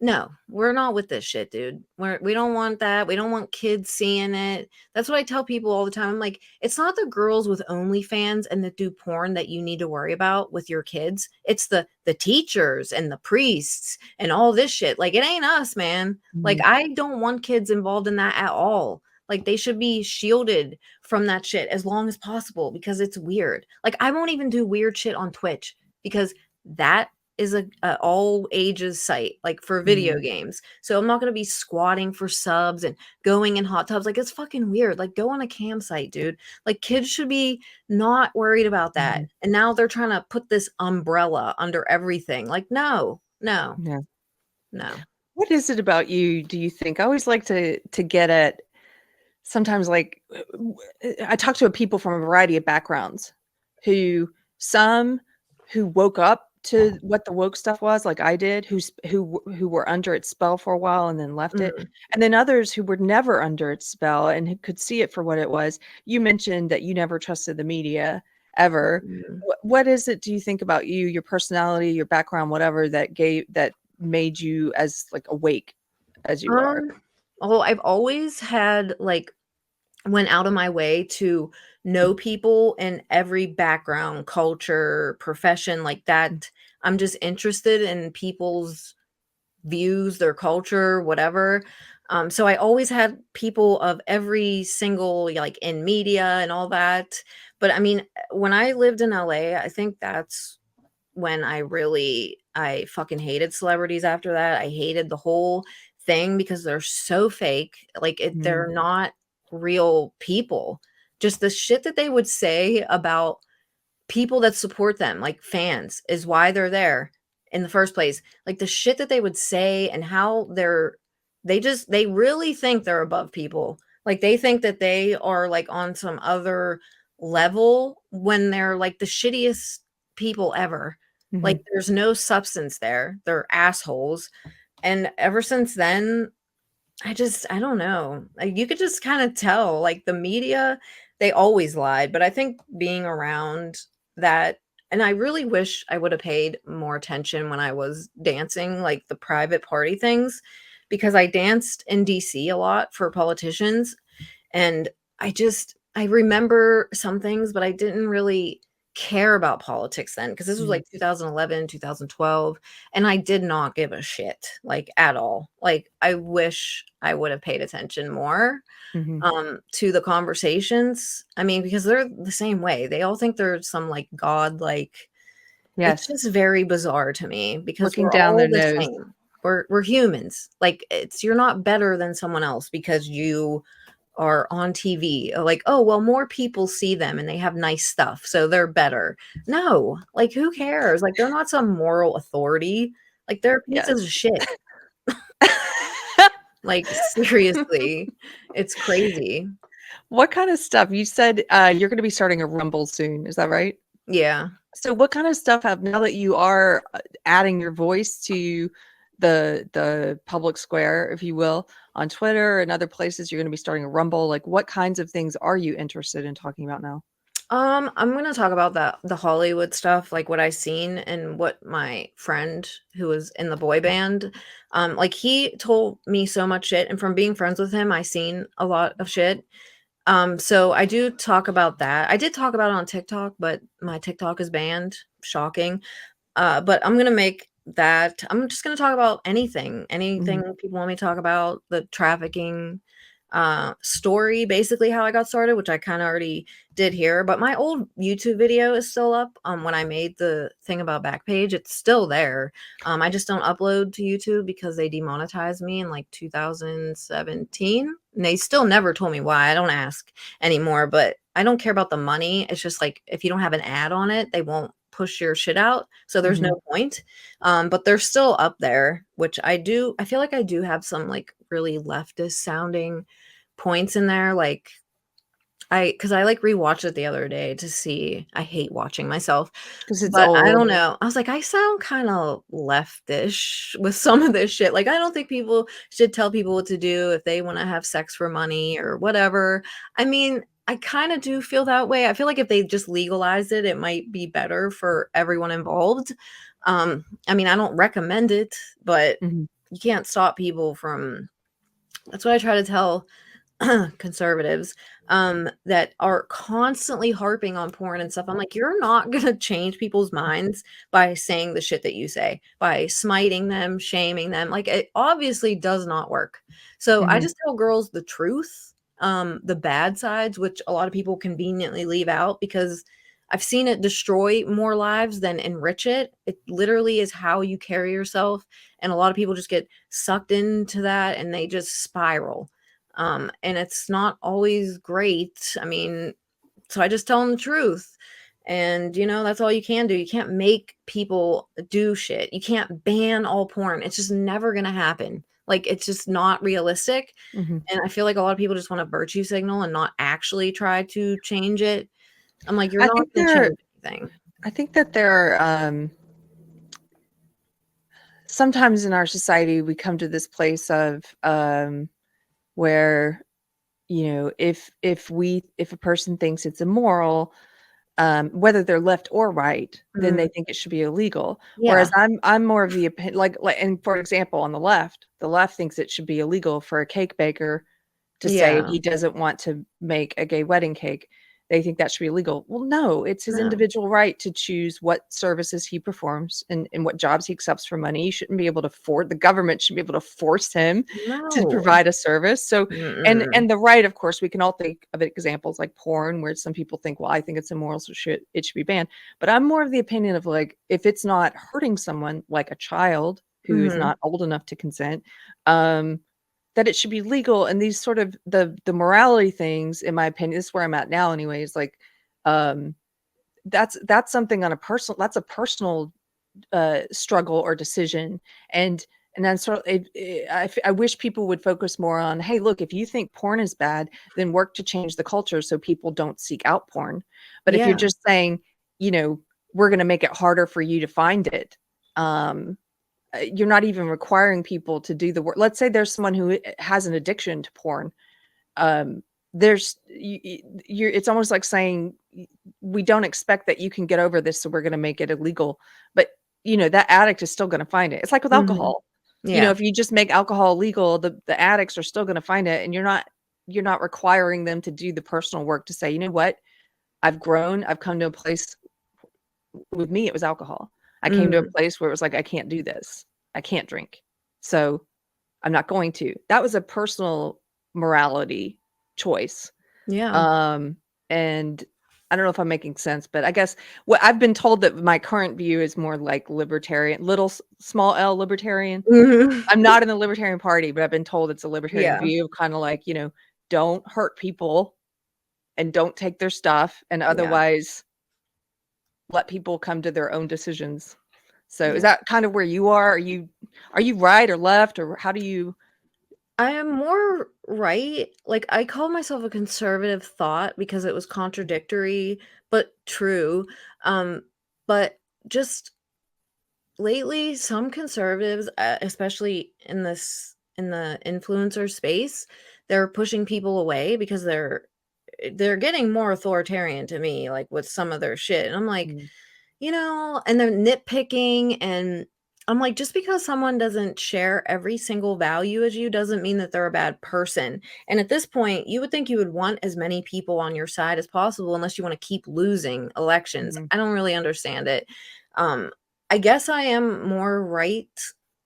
B: no, we're not with this shit, dude. We don't want that. We don't want kids seeing it. That's what I tell people all the time. I'm like, it's not the girls with OnlyFans and that do porn that you need to worry about with your kids. It's the teachers and the priests and all this shit. Like, it ain't us, man. Like,
A: Mhm.
B: I don't want kids involved in that at all. Like, they should be shielded from that shit as long as possible because it's weird. Like, I won't even do weird shit on Twitch because that is a all ages site, like, for video
A: Mhm.
B: games. So I'm not gonna be squatting for subs and going in hot tubs, like, it's fucking weird. Like, go on a campsite, dude. Like, kids should be not worried about that,
A: Mhm.
B: and now they're trying to put this umbrella under everything. Like, no, no,
A: Yeah.
B: no.
A: What is it about you, do you think? I always like to get at sometimes, like, I talk to people from a variety of backgrounds, who some who woke up to what the woke stuff was, like I did, who were under its spell for a while and then left it,
B: Mhm,
A: and then others who were never under its spell and who could see it for what it was. You mentioned that you never trusted the media ever.
B: mhm.
A: What is it, do you think, about you, your personality, your background, whatever, that made you as, like, awake as you are?
B: Um, oh, I've always had, like, went out of my way to know people in every background, culture, profession, like that. I'm just interested in people's views, their culture, whatever. So I always had people of every single, like, in media and all that. But I mean, when I lived in LA, I think that's when I fucking hated celebrities after that. I hated the whole thing because they're so fake. Like,
A: Mhm.
B: they're not real people. Just the shit that they would say about people that support them, like fans, is why they're there in the first place. Like, the shit that they would say and how they really think they're above people. Like, they think that they are, like, on some other level when they're, like, the shittiest people ever. Like,
A: Mhm.
B: there's no substance there. They're assholes. And ever since then, I don't know. Like, you could just kinda tell, like, the media, they always lied, but I think being around that, and I really wish I would have paid more attention when I was dancing, like, the private party things, because I danced in DC a lot for politicians, and I remember some things, but I didn't really care about politics then because this was,
A: Mhm.
B: like, 2011, 2012, and I did not give a shit, like, at all. Like, I wish I would have paid attention more,
A: Mhm.
B: to the conversations. I mean, because they're the same way. They all think they're some, like, god, like, it's
A: Yes.
B: just very bizarre to me because
A: Looking
B: we're
A: down
B: all
A: their
B: the
A: nose.
B: same. We're humans. Like, it's you're not better than someone else because you are on TV, like, "Oh, well, more people see them and they have nice stuff, so they're better." No, like, who cares? Like, they're not some moral authority. Like, they're pieces of
A: Yes.
B: shit. Like, seriously, it's crazy.
A: What kinda stuff, you said, you're gonna be starting a Rumble soon, is that right?
B: Yeah.
A: So what kinda stuff have, now that you are, adding your voice to the public square, if you will, on Twitter and other places, you're gonna be starting a Rumble, like, what kinds of things are you interested in talking about now?
B: I'm gonna talk about the Hollywood stuff, like what I seen and what my friend who was in the boy band, like, he told me so much shit, and from being friends with him, I seen a lot of shit. So I do talk about that. I did talk about it on TikTok, but my TikTok is banned. Shocking. But I'm gonna make that. I'm just going to talk about anything
A: Mhm.
B: people want me to talk about. The trafficking story, basically how I got started, which I kind of already did here, but my old YouTube video is still up. When I made the thing about Backpage, it's still there. I just don't upload to YouTube because they demonetized me in like 2017, and they still never told me why. I don't ask anymore, but I don't care about the money. It's just like, if you don't have an ad on it, they won't push your shit out, so there's
A: Mhm.
B: no point. But they're still up there, which I feel like I do have some like really leftist sounding points in there. Like, because I like rewatched it the other day to see. I hate watching myself,
A: 'Cause it's
B: but I
A: old.
B: don't know. I was like, I sound kind of leftish with some of this shit. Like, I don't think people should tell people what to do if they want to have sex for money or whatever. I mean, I kind of do feel that way. I feel like if they just legalized it, it might be better for everyone involved. I mean, I don't recommend it, but
A: Mhm.
B: you can't stop people from. That's what I try to tell conservatives that are constantly harping on porn and stuff. I'm like, you're not going to change people's minds by saying the shit that you say, by smiting them, shaming them. Like, it obviously does not work. So I
A: Mhm.
B: just tell girls the truth, the bad sides, which a lot of people conveniently leave out because I've seen it destroy more lives than enrich it. It literally is how you carry yourself. And a lot of people just get sucked into that and they just spiral. And it's not always great. I mean, so I just tell them the truth. And, that's all you can do. You can't make people do shit. You can't ban all porn. It's just never going to happen. Like, it's just not realistic.
A: Mhm.
B: And I feel like a lot of people just want to virtue signal and not actually try to change it. I'm like, you're
A: I
B: not
A: think
B: going to
A: there
B: change anything.
A: I think that there are, sometimes in our society, we come to this place of, where, if a person thinks it's immoral, whether they're left or right, then they
B: Mm,
A: think it should be illegal. Whereas
B: yeah.
A: I'm more of the opinion, and for example, on the left thinks it should be illegal for a cake baker to say
B: Yeah.
A: he doesn't want to make a gay wedding cake. They think that should be illegal. Well, no, it's his
B: No.
A: individual right to choose what services he performs and what jobs he accepts for money. He shouldn't be able to the government should be able to force him to
B: No.
A: provide a service. So,
B: Mm-mm.
A: and the right, of course, we can all think of examples like porn, where some people think, well, I think it's immoral, so it should be banned. But I'm more of the opinion of, like, if it's not hurting someone, like a child who is
B: Mhm.
A: not old enough to consent, um, that it should be legal. And these sort of the morality things, in my opinion, this is where I'm at now anyways, like, um that's something on a personal, that's a personal struggle or decision. And then sort of I wish people would focus more on, hey, look, if you think porn is bad, then work to change the culture so people don't seek out porn. But if you're
B: Yeah.
A: just saying, you know we're going to make it harder for you to find it, um you're not even requiring people to do the work. Let's say there's someone who has an addiction to porn. Um, you're, it's almost like saying, we don't expect that you can get over this, so we're going to make it illegal. But that addict is still going to find it. It's like with
B: Mhm.
A: alcohol.
B: Yeah.
A: If you just make alcohol legal, the addicts are still going to find it, and you're not requiring them to do the personal work to say, you know what, I've grown, I've come to a place. With me, it was alcohol. I came to a
B: Mm.
A: place where it was like, I can't do this. I can't drink. So I'm not going to. That was a personal morality choice.
B: Yeah.
A: Um, and I don't know if I'm making sense, but I guess what I've been told, that my current view is more like libertarian, small L libertarian.
B: Mhm.
A: I'm not in the Libertarian Party, but I've been told it's a libertarian
B: Yeah.
A: view, kind of like, don't hurt people and don't take their stuff, and
B: Yeah.
A: otherwise let people come to their own decisions. So is
B: Yeah.
A: that kind of where you are? Are you right or left, or how do you?
B: I am more right. Like, I call myself a conservative thought because it was contradictory but true. Um, but just lately, some conservatives, especially in the influencer space, they're pushing people away because they're getting more authoritarian to me, like with some of their shit. And I'm like,
A: Mm,
B: and they're nitpicking. And I'm like, just because someone doesn't share every single value as you doesn't mean that they're a bad person. And at this point, you would think you would want as many people on your side as possible unless you want to keep losing elections.
A: mhm,
B: I don't really understand it. Um, I guess I am more right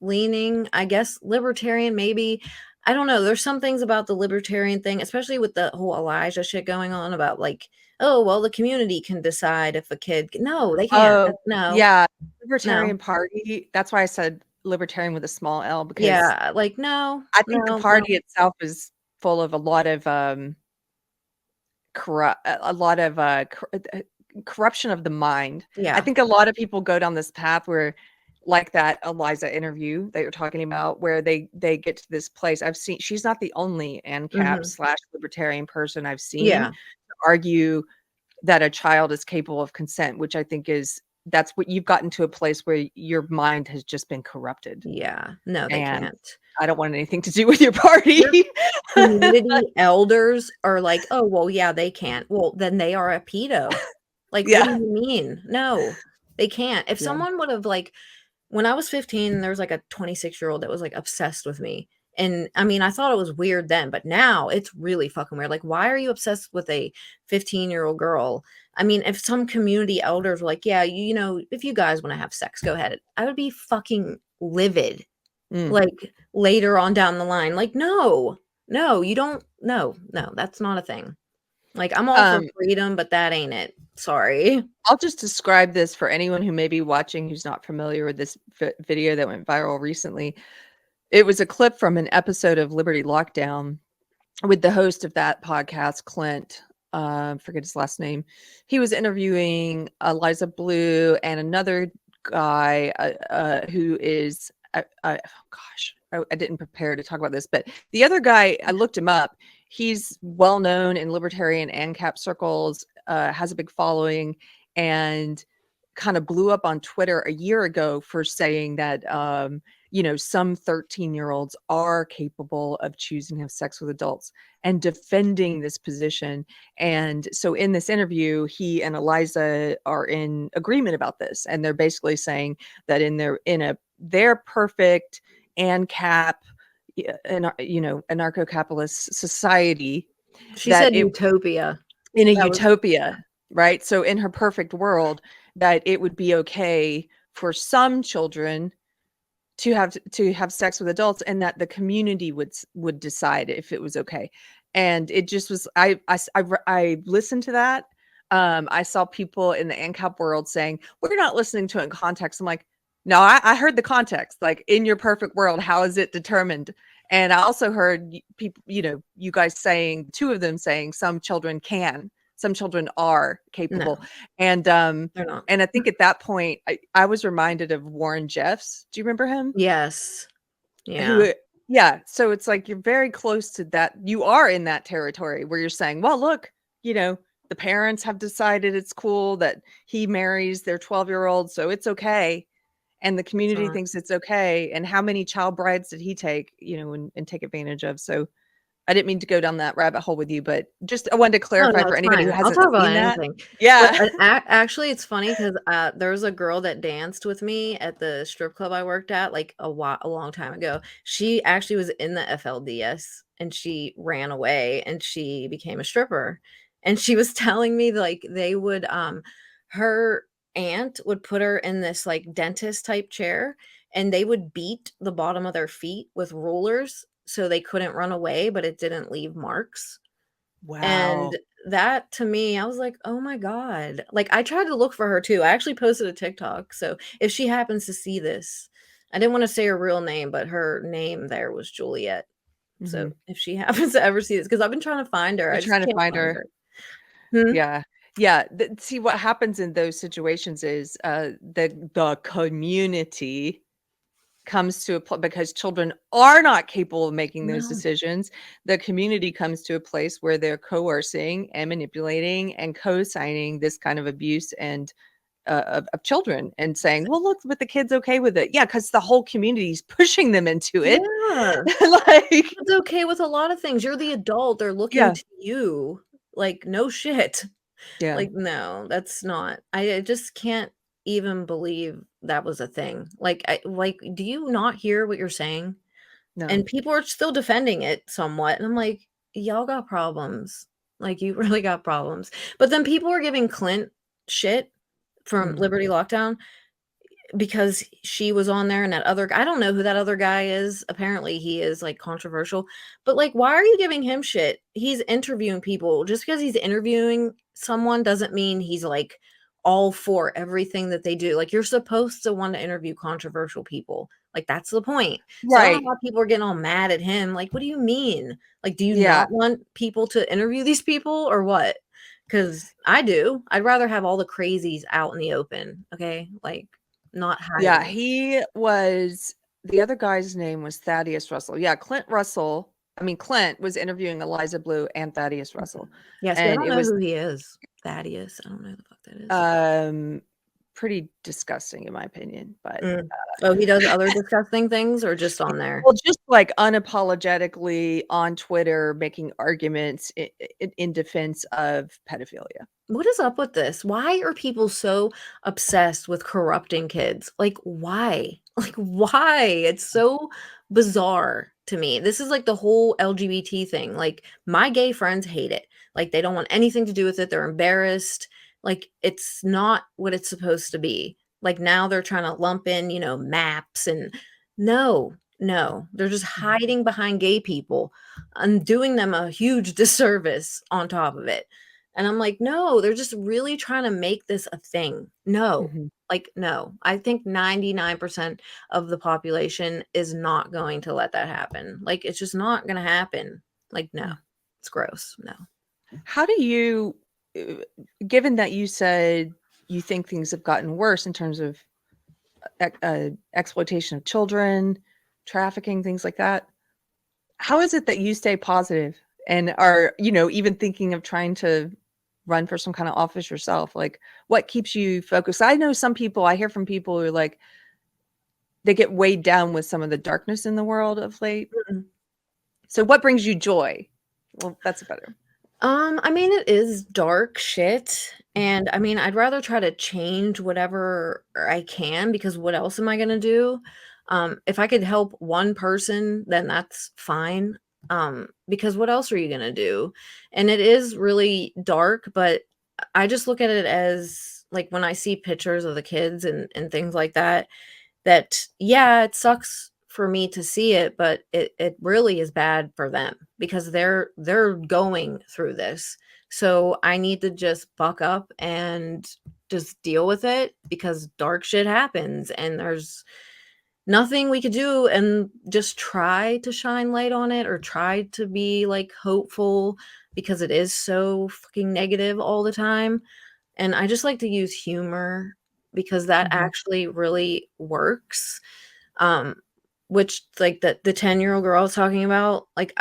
B: leaning. I guess libertarian, maybe. I don't know. There's some things about the libertarian thing, especially with the whole Elijah shit going on about like, oh, well, the community can decide if a kid. No, they can't.
A: Oh,
B: No,
A: yeah.
B: no.
A: Libertarian Party. That's why I said libertarian with a small L, because
B: Yeah, like, no,
A: I think the
B: no, no.
A: party itself is full of a lot of corruption of the mind. I
B: Yeah.
A: think a lot of people go down this path where, like that Eliza interview that you're talking about, where they get to this place. I've seen, she's not the only ANCAP
B: Mhm.
A: / libertarian person I've seen
B: Yeah.
A: argue that a child is capable of consent, which I think is, that's what you've gotten to, a place where your mind has just been corrupted.
B: Yeah. No, they
A: And
B: can't.
A: I don't want anything to do with your
B: Your
A: party.
B: community elders are like, "Oh, well, yeah, they can't." Well, then they are a pedo. Like, what do
A: Yeah.
B: you mean? No, they can't. If
A: Yeah.
B: someone would have, like, when I was 15, there was, like, a 26-year-old that was, like, obsessed with me, and, I mean, I thought it was weird then, but now it's really fucking weird. Like, why are you obsessed with a 15-year-old girl? I mean, if some community elders were like, "Yeah, you know, if you guys wanna have sex, go ahead," I would be fucking livid,
A: Mm.
B: like, later on down the line. Like, no, no, you don't, no, no, that's not a thing. Like, I'm all for
A: Um,
B: freedom, but that ain't it. Sorry.
A: I'll just describe this for anyone who may be watching who's not familiar with this video that went viral recently. It was a clip from an episode of Liberty Lockdown with the host of that podcast, Clint. Forget his last name. He was interviewing Eliza Blue and another guy who is, oh gosh, I didn't prepare to talk about this, but the other guy, I looked him up. He's well known in libertarian ANCAP circles, has a big following, and kind of blew up on Twitter a year ago for saying that some 13-year-olds are capable of choosing to have sex with adults, and defending this position. And so in this interview, he and Eliza are in agreement about this, and they're basically saying that their perfect ANCAP, anarcho-capitalist society,
B: She
A: that
B: said
A: it,
B: utopia.
A: in a
B: That was
A: utopia, right? So in her perfect world, that it would be okay for some children to have sex with adults, and that the community would decide if it was okay. And it just was, I listened to that. I saw people in the ANCAP world saying, we're not listening to it in context. I'm like, no, I heard the context. Like, in your perfect world, how is it determined? And I also heard people, you guys saying, two of them saying, some children are
B: no,
A: capable. And
B: they're not.
A: and I think at that point, I was reminded of Warren Jeffs. Do you remember him?
B: Yes. Yeah.
A: Who, yeah. So it's like, you're very close to that. You are in that territory where you're saying, well, look, the parents have decided it's cool that he marries their 12-year-old, so it's okay. And the
B: It's
A: community
B: not.
A: thinks it's okay. And how many child brides did he take, and take advantage of? So I didn't mean to go down that rabbit hole with you, but just I wanted to
B: Oh,
A: clarify
B: no,
A: for
B: it's
A: anybody
B: fine.
A: who
B: I'll
A: hasn't
B: talk about
A: seen that.
B: anything. But,
A: Yeah.
B: actually, it's funny 'cause, there was a girl that danced with me at the strip club I worked at, like, a long time ago. She actually was in the FLDS, and she ran away, and she became a stripper. And she was telling me, like, they would, her aunt would put her in this, like, dentist type chair, and they would beat the bottom of their feet with rulers so they couldn't run away, but it didn't leave marks. And
A: Wow.
B: that to me, I was like, "Oh my god." Like, I tried to look for her too. I actually posted a TikTok, so if she happens to see this, I didn't wanna say her real name, but her name there was Juliet. So,
A: Hmm.
B: if she happens to ever see this, because 'cause I've been trying to find her, I
A: You're
B: just
A: trying to
B: can't
A: find
B: find
A: her.
B: her. Hmm?
A: Yeah. Yeah. See, what happens in those situations is the community comes to a place, because children are not capable of making those
B: No.
A: decisions. The community comes to a place where they're coercing and manipulating and co-signing this kind of abuse and of children, and saying, well, look, but the kid's okay with it. Yeah, because the whole community is pushing them into it.
B: Yeah.
A: Like,
B: It's okay with a lot of things. You're the adult, they're looking
A: yeah,
B: to you. Like, no shit.
A: yeah,
B: Like, no, that's not, I just can't even believe that was a thing. Like, do you not hear what you're saying?
A: no.
B: And people are still defending it somewhat, and I'm like, "Y'all got problems. Like, you really got problems." But then people are giving Clint shit from
A: Mm.
B: Liberty Lockdown because she was on there, and that other guy, I don't know who that other guy is. Apparently he is like controversial, but like, why are you giving him shit? He's interviewing people. Just because he's interviewing someone doesn't mean he's like all for everything that they do. Like, you're supposed to want to interview controversial people. Like, that's the point. So I don't
A: Right.
B: know why people are getting all mad at him. Like, what do you mean? Like, do you
A: Yeah.
B: not want people to interview these people or what? Because I do. I'd rather have all the crazies out in the open. Okay. Like, not
A: Yeah,
B: hiding.
A: the other guy's name was Thaddeus Russell. Yeah, Clint was interviewing Eliza Blue and Thaddeus Russell.
B: Yeah, see, I
A: And
B: don't
A: it
B: know
A: was
B: who he is. Thaddeus. I don't know who the fuck that is.
A: pretty disgusting in my opinion, but
B: Mm. Oh, he does other disgusting things or just on there?
A: well, just like unapologetically on Twitter making arguments in defense of pedophilia.
B: What is up with this? Why are people so obsessed with corrupting kids? Like, why? Like, why? It's so bizarre to me. This is like the whole LGBT thing. Like, my gay friends hate it. Like, they don't want anything to do with it. They're embarrassed. Like, it's not what it's supposed to be. Like, now they're trying to lump in, maps and no, no. They're just
A: Mhm.
B: hiding behind gay people and doing them a huge disservice on top of it. And I'm like, "No, they're just really trying to make this a thing." No.
A: Mhm.
B: Like, no. I think 99% of the population is not going to let that happen. Like, it's just not gonna happen. Like, no.
A: Mm.
B: It's gross. No.
A: How do you, uh, given that you said you think things have gotten worse in terms of exploitation of children, trafficking, things like that, how is it that you stay positive and are, even thinking of trying to run for some kind of office yourself? Like, what keeps you focused? I know I hear from people who are like, they get weighed down with some of the darkness in the world of late.
B: Mm.
A: So what brings you joy? Well, that's better.
B: I mean, it is dark shit, and, I mean, I'd rather try to change whatever I can because what else am I gonna do? If I could help one person, then that's fine, because what else are you gonna do? And it is really dark, but I just look at it as, like, when I see pictures of the kids and things like that, yeah, it sucks for me to see it, but it really is bad for them because they're going through this. So I need to just buck up and just deal with it because dark shit happens and there's nothing we could do and just try to shine light on it or try to be like hopeful because it is so fucking negative all the time. And I just like to use humor because that
A: Mhm.
B: actually really works. Um, which like the 10-year-old girl I was talking about, like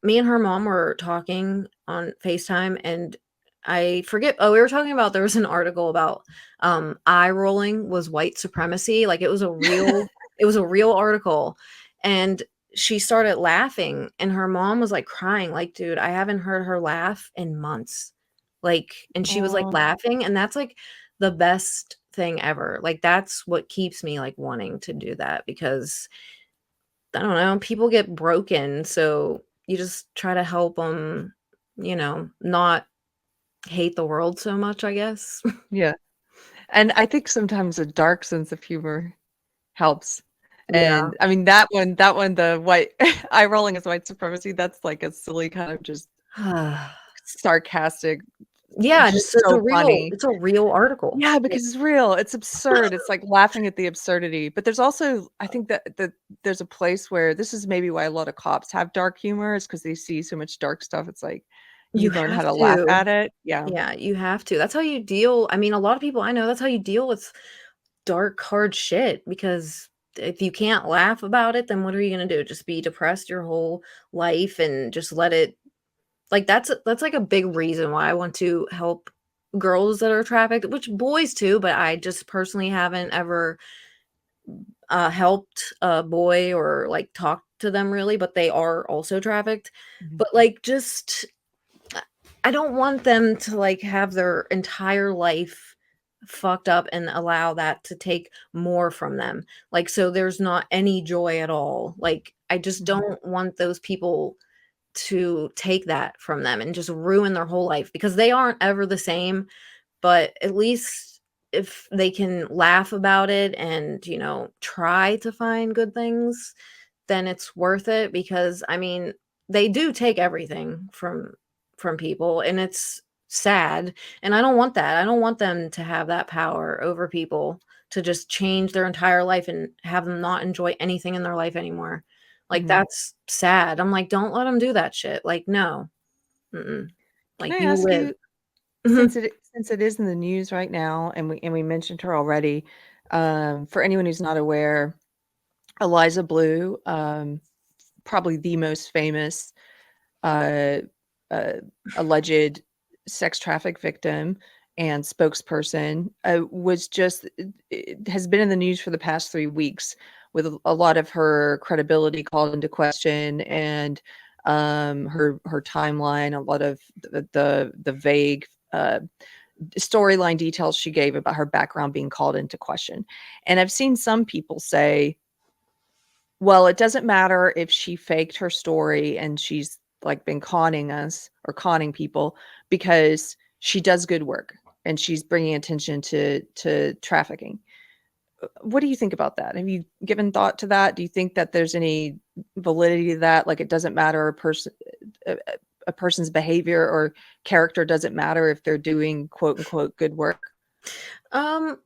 B: me and her mom were talking on FaceTime and I forget we were talking about there was an article about eye rolling was white supremacy. Like it was a real article. And she started laughing and her mom was like crying, like, dude, I haven't heard her laugh in months. Like, and she was like
A: Oh,
B: laughing, and that's like the best thing ever. Like, that's what keeps me like wanting to do that because I don't know, people get broken. So you just try to help them, not hate the world so much, I guess.
A: yeah. And I think sometimes a dark sense of humor helps.
B: Yeah.
A: And I mean that one, the white eye rolling is white supremacy. That's like a silly kind of just sarcastic,
B: Yeah, and
A: just
B: it's
A: so funny.
B: a real article.
A: Yeah,
B: Like,
A: because it's real. It's absurd. It's like laughing at the absurdity. But there's also, I think that there's a place where this is maybe why a lot of cops have dark humor is because they see so much dark stuff. It's like you
B: you
A: learn how
B: have
A: to laugh
B: to.
A: at it. Yeah.
B: Yeah, you have to. That's how you deal. I mean, a lot of people I know, that's how you deal with dark, hard shit because if you can't laugh about it, then what are you gonna do? Just be depressed your whole life and just let it like, that's, like, a big reason why I want to help girls that are trafficked, which boys too, but I just personally haven't ever, helped a boy or, like, talked to them really, but they are also trafficked.
A: Mhm.
B: But, like, just I don't want them to, like, have their entire life fucked up and allow that to take more from them. Like, so there's not any joy at all. Like, I just
A: Mhm.
B: don't want those people to take that from them and just ruin their whole life because they aren't ever the same, but at least if they can laugh about it and, try to find good things, then it's worth it, because I mean, they do take everything from people, and it's sad, and I don't want that. I don't want them to have that power over people, to just change their entire life and have them not enjoy anything in their life anymore. Like,
A: Mhm.
B: that's sad. I'm like, don't let them do that shit. Like, no. Mm-mm.
A: Can
B: Like,
A: I
B: you
A: ask
B: live.
A: you, since it is in the news right now, and we mentioned her already, for anyone who's not aware, Eliza Blue, probably the most famous uh, uh, alleged sex traffic victim and spokesperson, has been in the news for the past 3 weeks, with a lot of her credibility called into question, and her timeline, a lot of the vague storyline details she gave about her background being called into question. And I've seen some people say, well, it doesn't matter if she faked her story and she's like been conning us or conning people, because she does good work and she's bringing attention to trafficking. What do you think about that? Have you given thought to that? Do you think that there's any validity to that? Like, it doesn't matter a, a person's behavior or character doesn't matter if they're doing quote unquote good work?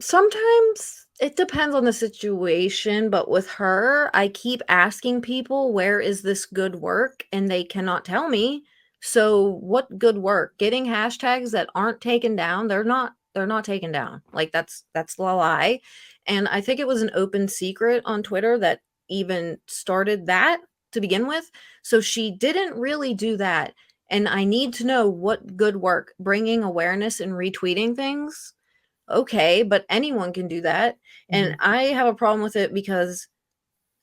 B: Sometimes it depends on the situation, but with her, I keep asking people, where is this good work? And they cannot tell me. So what good work? Getting hashtags that aren't taken down, they're not taken down. Like, that's the lie. And I think it was an open secret on Twitter that even started that to begin with. So she didn't really do that. And I need to know what good work, bringing awareness and retweeting things. Okay, but anyone can do that. And
A: Mhm.
B: I have a problem with it because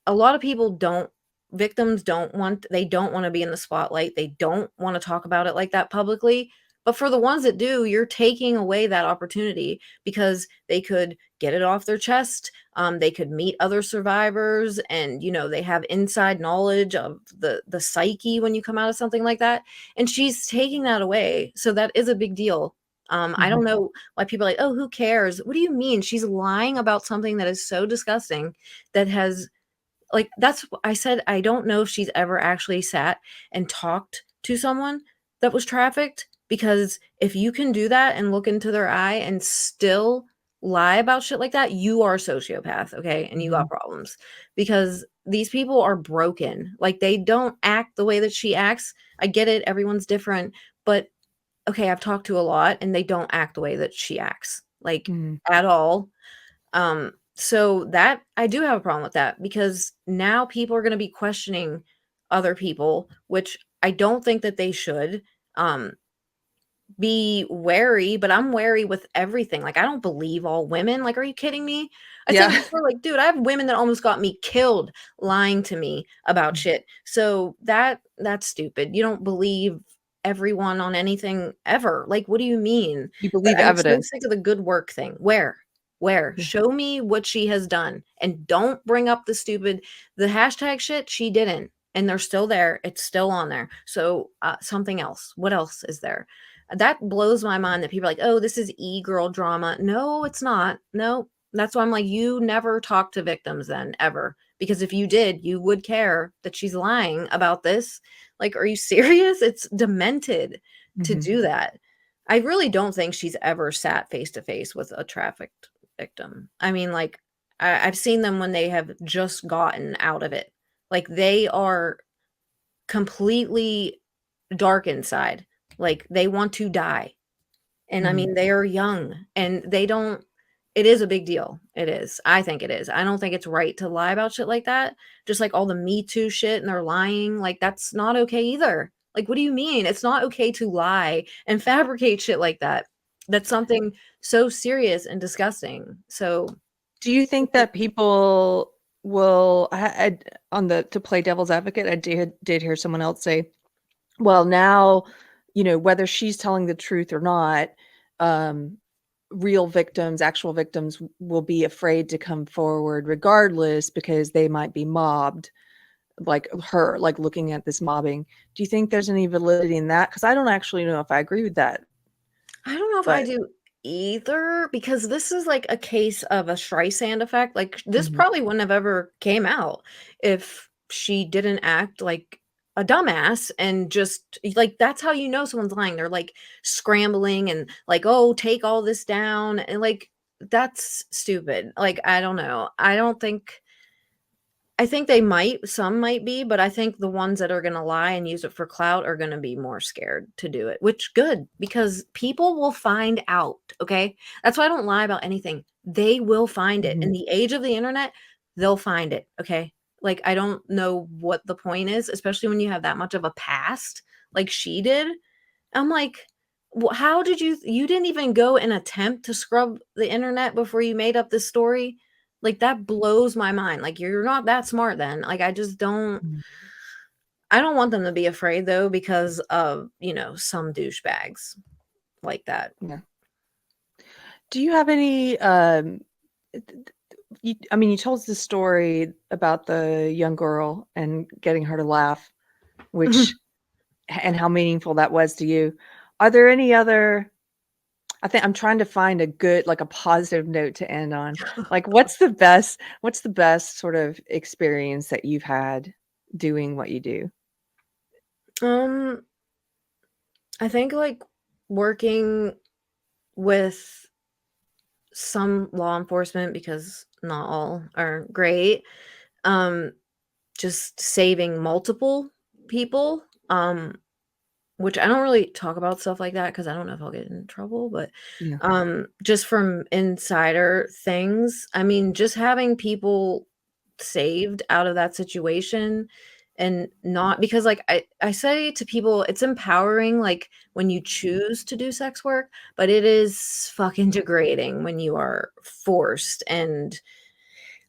B: a lot of people don't victims don't want to be in the spotlight. They don't want to talk about it like that publicly. But for the ones that do, you're taking away that opportunity, because they could get it off their chest. They could meet other survivors, and they have inside knowledge of the psyche when you come out of something like that. And she's taking that away. So that is a big deal. I
A: Mhm.
B: don't know why people are like, oh, who cares? What do you mean? She's lying about something that is so disgusting, that has, like, that's I said, I don't know if she's ever actually sat and talked to someone that was trafficked, because if you can do that and look into their eye and still lie about shit like that, you are a sociopath, okay? And you got
A: Mhm.
B: problems, because these people are broken. Like, they don't act the way that she acts. I get it, everyone's different, but okay, I've talked to a lot and they don't act the way that she acts, like,
A: Mhm.
B: at all. So that I do have a problem with that, because now people are going to be questioning other people, which I don't think that they should. Um, be wary, but I'm wary with everything. Like, I don't believe all women. Like, are you kidding me? I said
A: Yeah.
B: it before, like, dude, I have women that almost got me killed lying to me about shit. So that's stupid. You don't believe everyone on anything ever. Like, what do you mean?
A: You
B: But
A: believe
B: I'm so
A: evidence.
B: sick of the good work thing. Where? Where?
A: Yeah.
B: Show me what she has done. And don't bring up the hashtag shit. She didn't. And they're still there. It's still on there. So something else. What else is there? That blows my mind that people are like, oh, this is e-girl drama. No, it's not. No, that's why I'm like, you never talk to victims then, ever. Because if you did, you would care that she's lying about this. Like, are you serious? It's demented to
A: Mhm.
B: do that. I really don't think she's ever sat face to face with a trafficked victim. I mean, like, I've seen them when they have just gotten out of it. Like, they are completely dark inside. Like, they want to die. And I
A: Mhm.
B: mean, they are young and they don't, it is a big deal. It is. I think it is. I don't think it's right to lie about shit like that. Just like all the Me Too shit and they're lying. Like, that's not okay either. Like, what do you mean? It's not okay to lie and fabricate shit like that. That's something so serious and disgusting. So,
A: Do you think that people will on the to play devil's advocate, I did hear someone else say, well, now, whether she's telling the truth or not, um, real victims, actual victims will be afraid to come forward regardless because they might be mobbed, like her, like looking at this mobbing. Do you think there's any validity in that? Because I don't actually know if I agree with that,
B: I don't know if I
A: but
B: do either, because this is like a case of a Streisand effect. Like, this
A: Mhm.
B: probably wouldn't have ever came out if she didn't act like a dumbass and just like, that's how you know someone's lying. They're like scrambling and like, oh, take all this down. And like, that's stupid. Like, I don't know. I think some might be, but I think the ones that are gonna lie and use it for clout are gonna be more scared to do it, which good, because people will find out, okay? That's why I don't lie about anything. They will find it. In
A: Mhm.
B: the age of the internet, they'll find it, okay? Like, I don't know what the point is, especially when you have that much of a past like she did. I'm like, how did you didn't even go and attempt to scrub the internet before you made up this story? Like, that blows my mind. Like, you're not that smart then. Like,
A: Mhm.
B: I don't want them to be afraid though, because of, some douchebags like that.
A: Yeah. Do you have any, I mean, you told us the story about the young girl and getting her to laugh, which and how meaningful that was to you. Are there any other I think I'm trying to find a good like a positive note to end on. Like what's the best sort of experience that you've had doing what you do?
B: Um, I think like working with some law enforcement, because not all are great. Um, just saving multiple people. Which I don't really talk about stuff like that because I don't know if I'll get in trouble, but,
A: Yeah.
B: just from insider things, I mean, just having people saved out of that situation, and not because, like, I say to people, it's empowering, like, when you choose to do sex work, but it is fucking degrading when you are forced and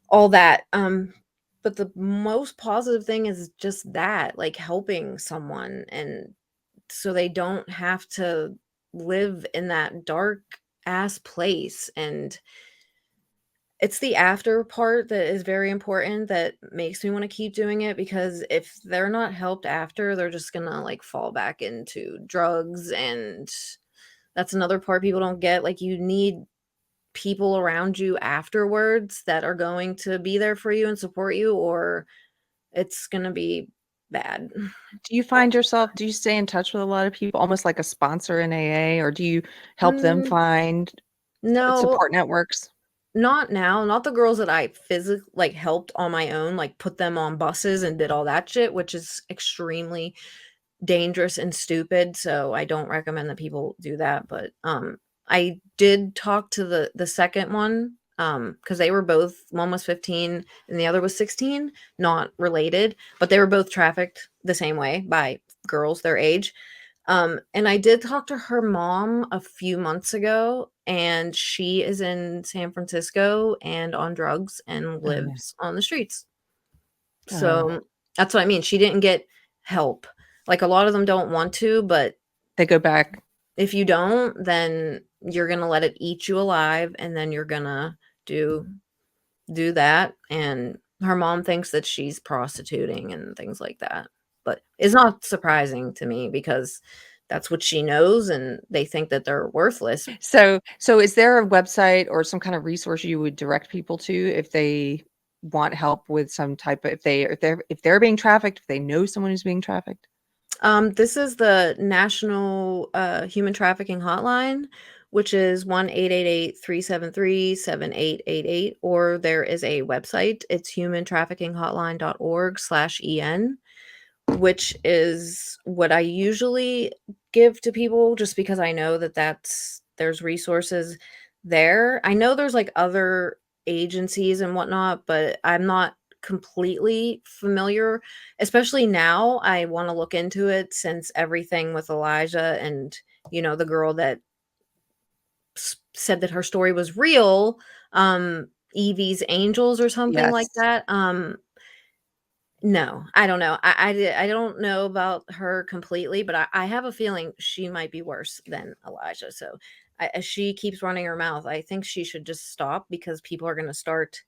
B: all that, but the most positive thing is just that, like, helping someone, and so they don't have to live in that dark ass place. And it's the after part that is very important, that makes me want to keep doing it, because if they're not helped after, they're just gonna like fall back into drugs. And that's another part people don't get. Like, you need people around you afterwards that are going to be there for you and support you, or it's gonna be bad.
A: Do you stay in touch with a lot of people, almost like a sponsor in AA, or do you help them
B: Mm,
A: find
B: no,
A: support networks?
B: not now, not the girls that I physically like, helped on my own, like, put them on buses and did all that shit, which is extremely dangerous and stupid, so I don't recommend that people do that. But, I did talk to the second one, because they were both, one was 15 and the other was 16, not related, but they were both trafficked the same way by girls their age. And I did talk to her mom a few months ago, and she is in San Francisco and on drugs and
A: Oh, yeah.
B: lives on the streets.
A: Oh,
B: So that's what I mean. She didn't get help. Like, a lot of them don't want to, but
A: they go back.
B: if you don't, then you're gonna let it eat you alive, and then you're gonna do do that. And her mom thinks that she's prostituting and things like that, but it's not surprising to me, because that's what she knows, and they think that they're worthless.
A: So is there a website or some kind of resource you would direct people to if they want help with some type of if they're being trafficked, if they know someone who's being trafficked?
B: This is the National Human Trafficking Hotline, which is 1-888-373-7888, or there is a website. It's humantraffickinghotline.org/en, which is what I usually give to people, just because I know that there's resources there. I know there's like other agencies and whatnot, but I'm not completely familiar. Especially now, I want to look into it, since everything with Elijah and, the girl that said that her story was real, Evie's Angels or something like
A: Yes.
B: that. No, I don't know. I don't know about her completely, but I have a feeling she might be worse than Elijah. So, as she keeps running her mouth, I think she should just stop, because people are going to start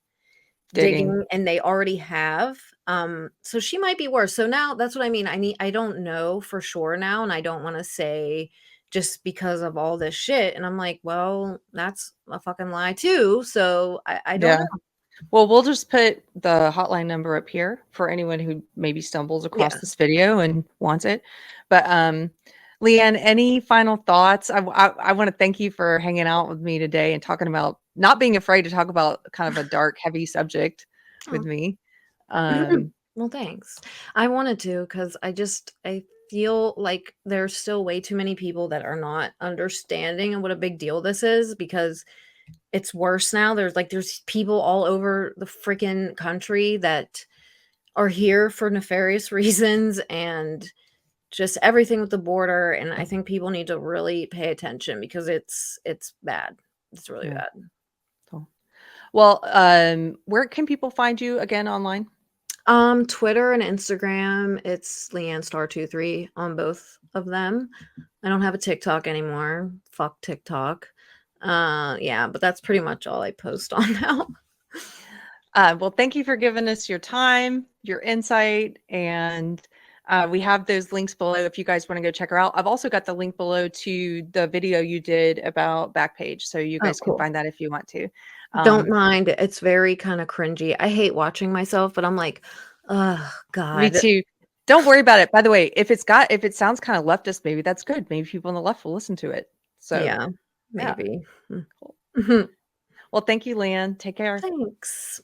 A: Digging.
B: digging, and they already have. So she might be worse. So now that's what I mean. I don't know for sure now, and I don't want to say just because of all this shit. And I'm like, well, that's a fucking lie too. So I don't
A: Yeah.
B: know.
A: Well, we'll just put the hotline number up here for anyone who maybe stumbles across
B: Yeah.
A: this video and wants it. But Leanne, any final thoughts? I want to thank you for hanging out with me today and talking about not being afraid to talk about kind of a dark, heavy subject with
B: Oh.
A: me.
B: Well, thanks. I wanted to because I feel like there's still way too many people that are not understanding and what a big deal this is because it's worse now. There's people all over the freaking country that are here for nefarious reasons and just everything with the border. And I think people need to really pay attention because it's bad. It's really
A: Yeah.
B: bad.
A: Cool. Well, where can people find you again online?
B: Twitter and Instagram, it's LeeAnn Star 23 on both of them. I don't have a TikTok anymore. Fuck TikTok. Yeah, but that's pretty much all I post on now.
A: Well, thank you for giving us your time, your insight, and we have those links below if you guys want to go check her out. I've also got the link below to the video you did about Backpage, so you
B: Oh,
A: guys can
B: cool.
A: find that if you want to.
B: Don't mind. It's very kind of cringy. I hate watching myself, but I'm like, oh
A: Me
B: God.
A: too. Don't worry about it. By the way, if it sounds kind of leftist, maybe that's good. Maybe people on the left will listen to it. So
B: Yeah,
A: yeah,
B: maybe.
A: cool. Well, thank you, Leanne. Take care.
B: Thanks.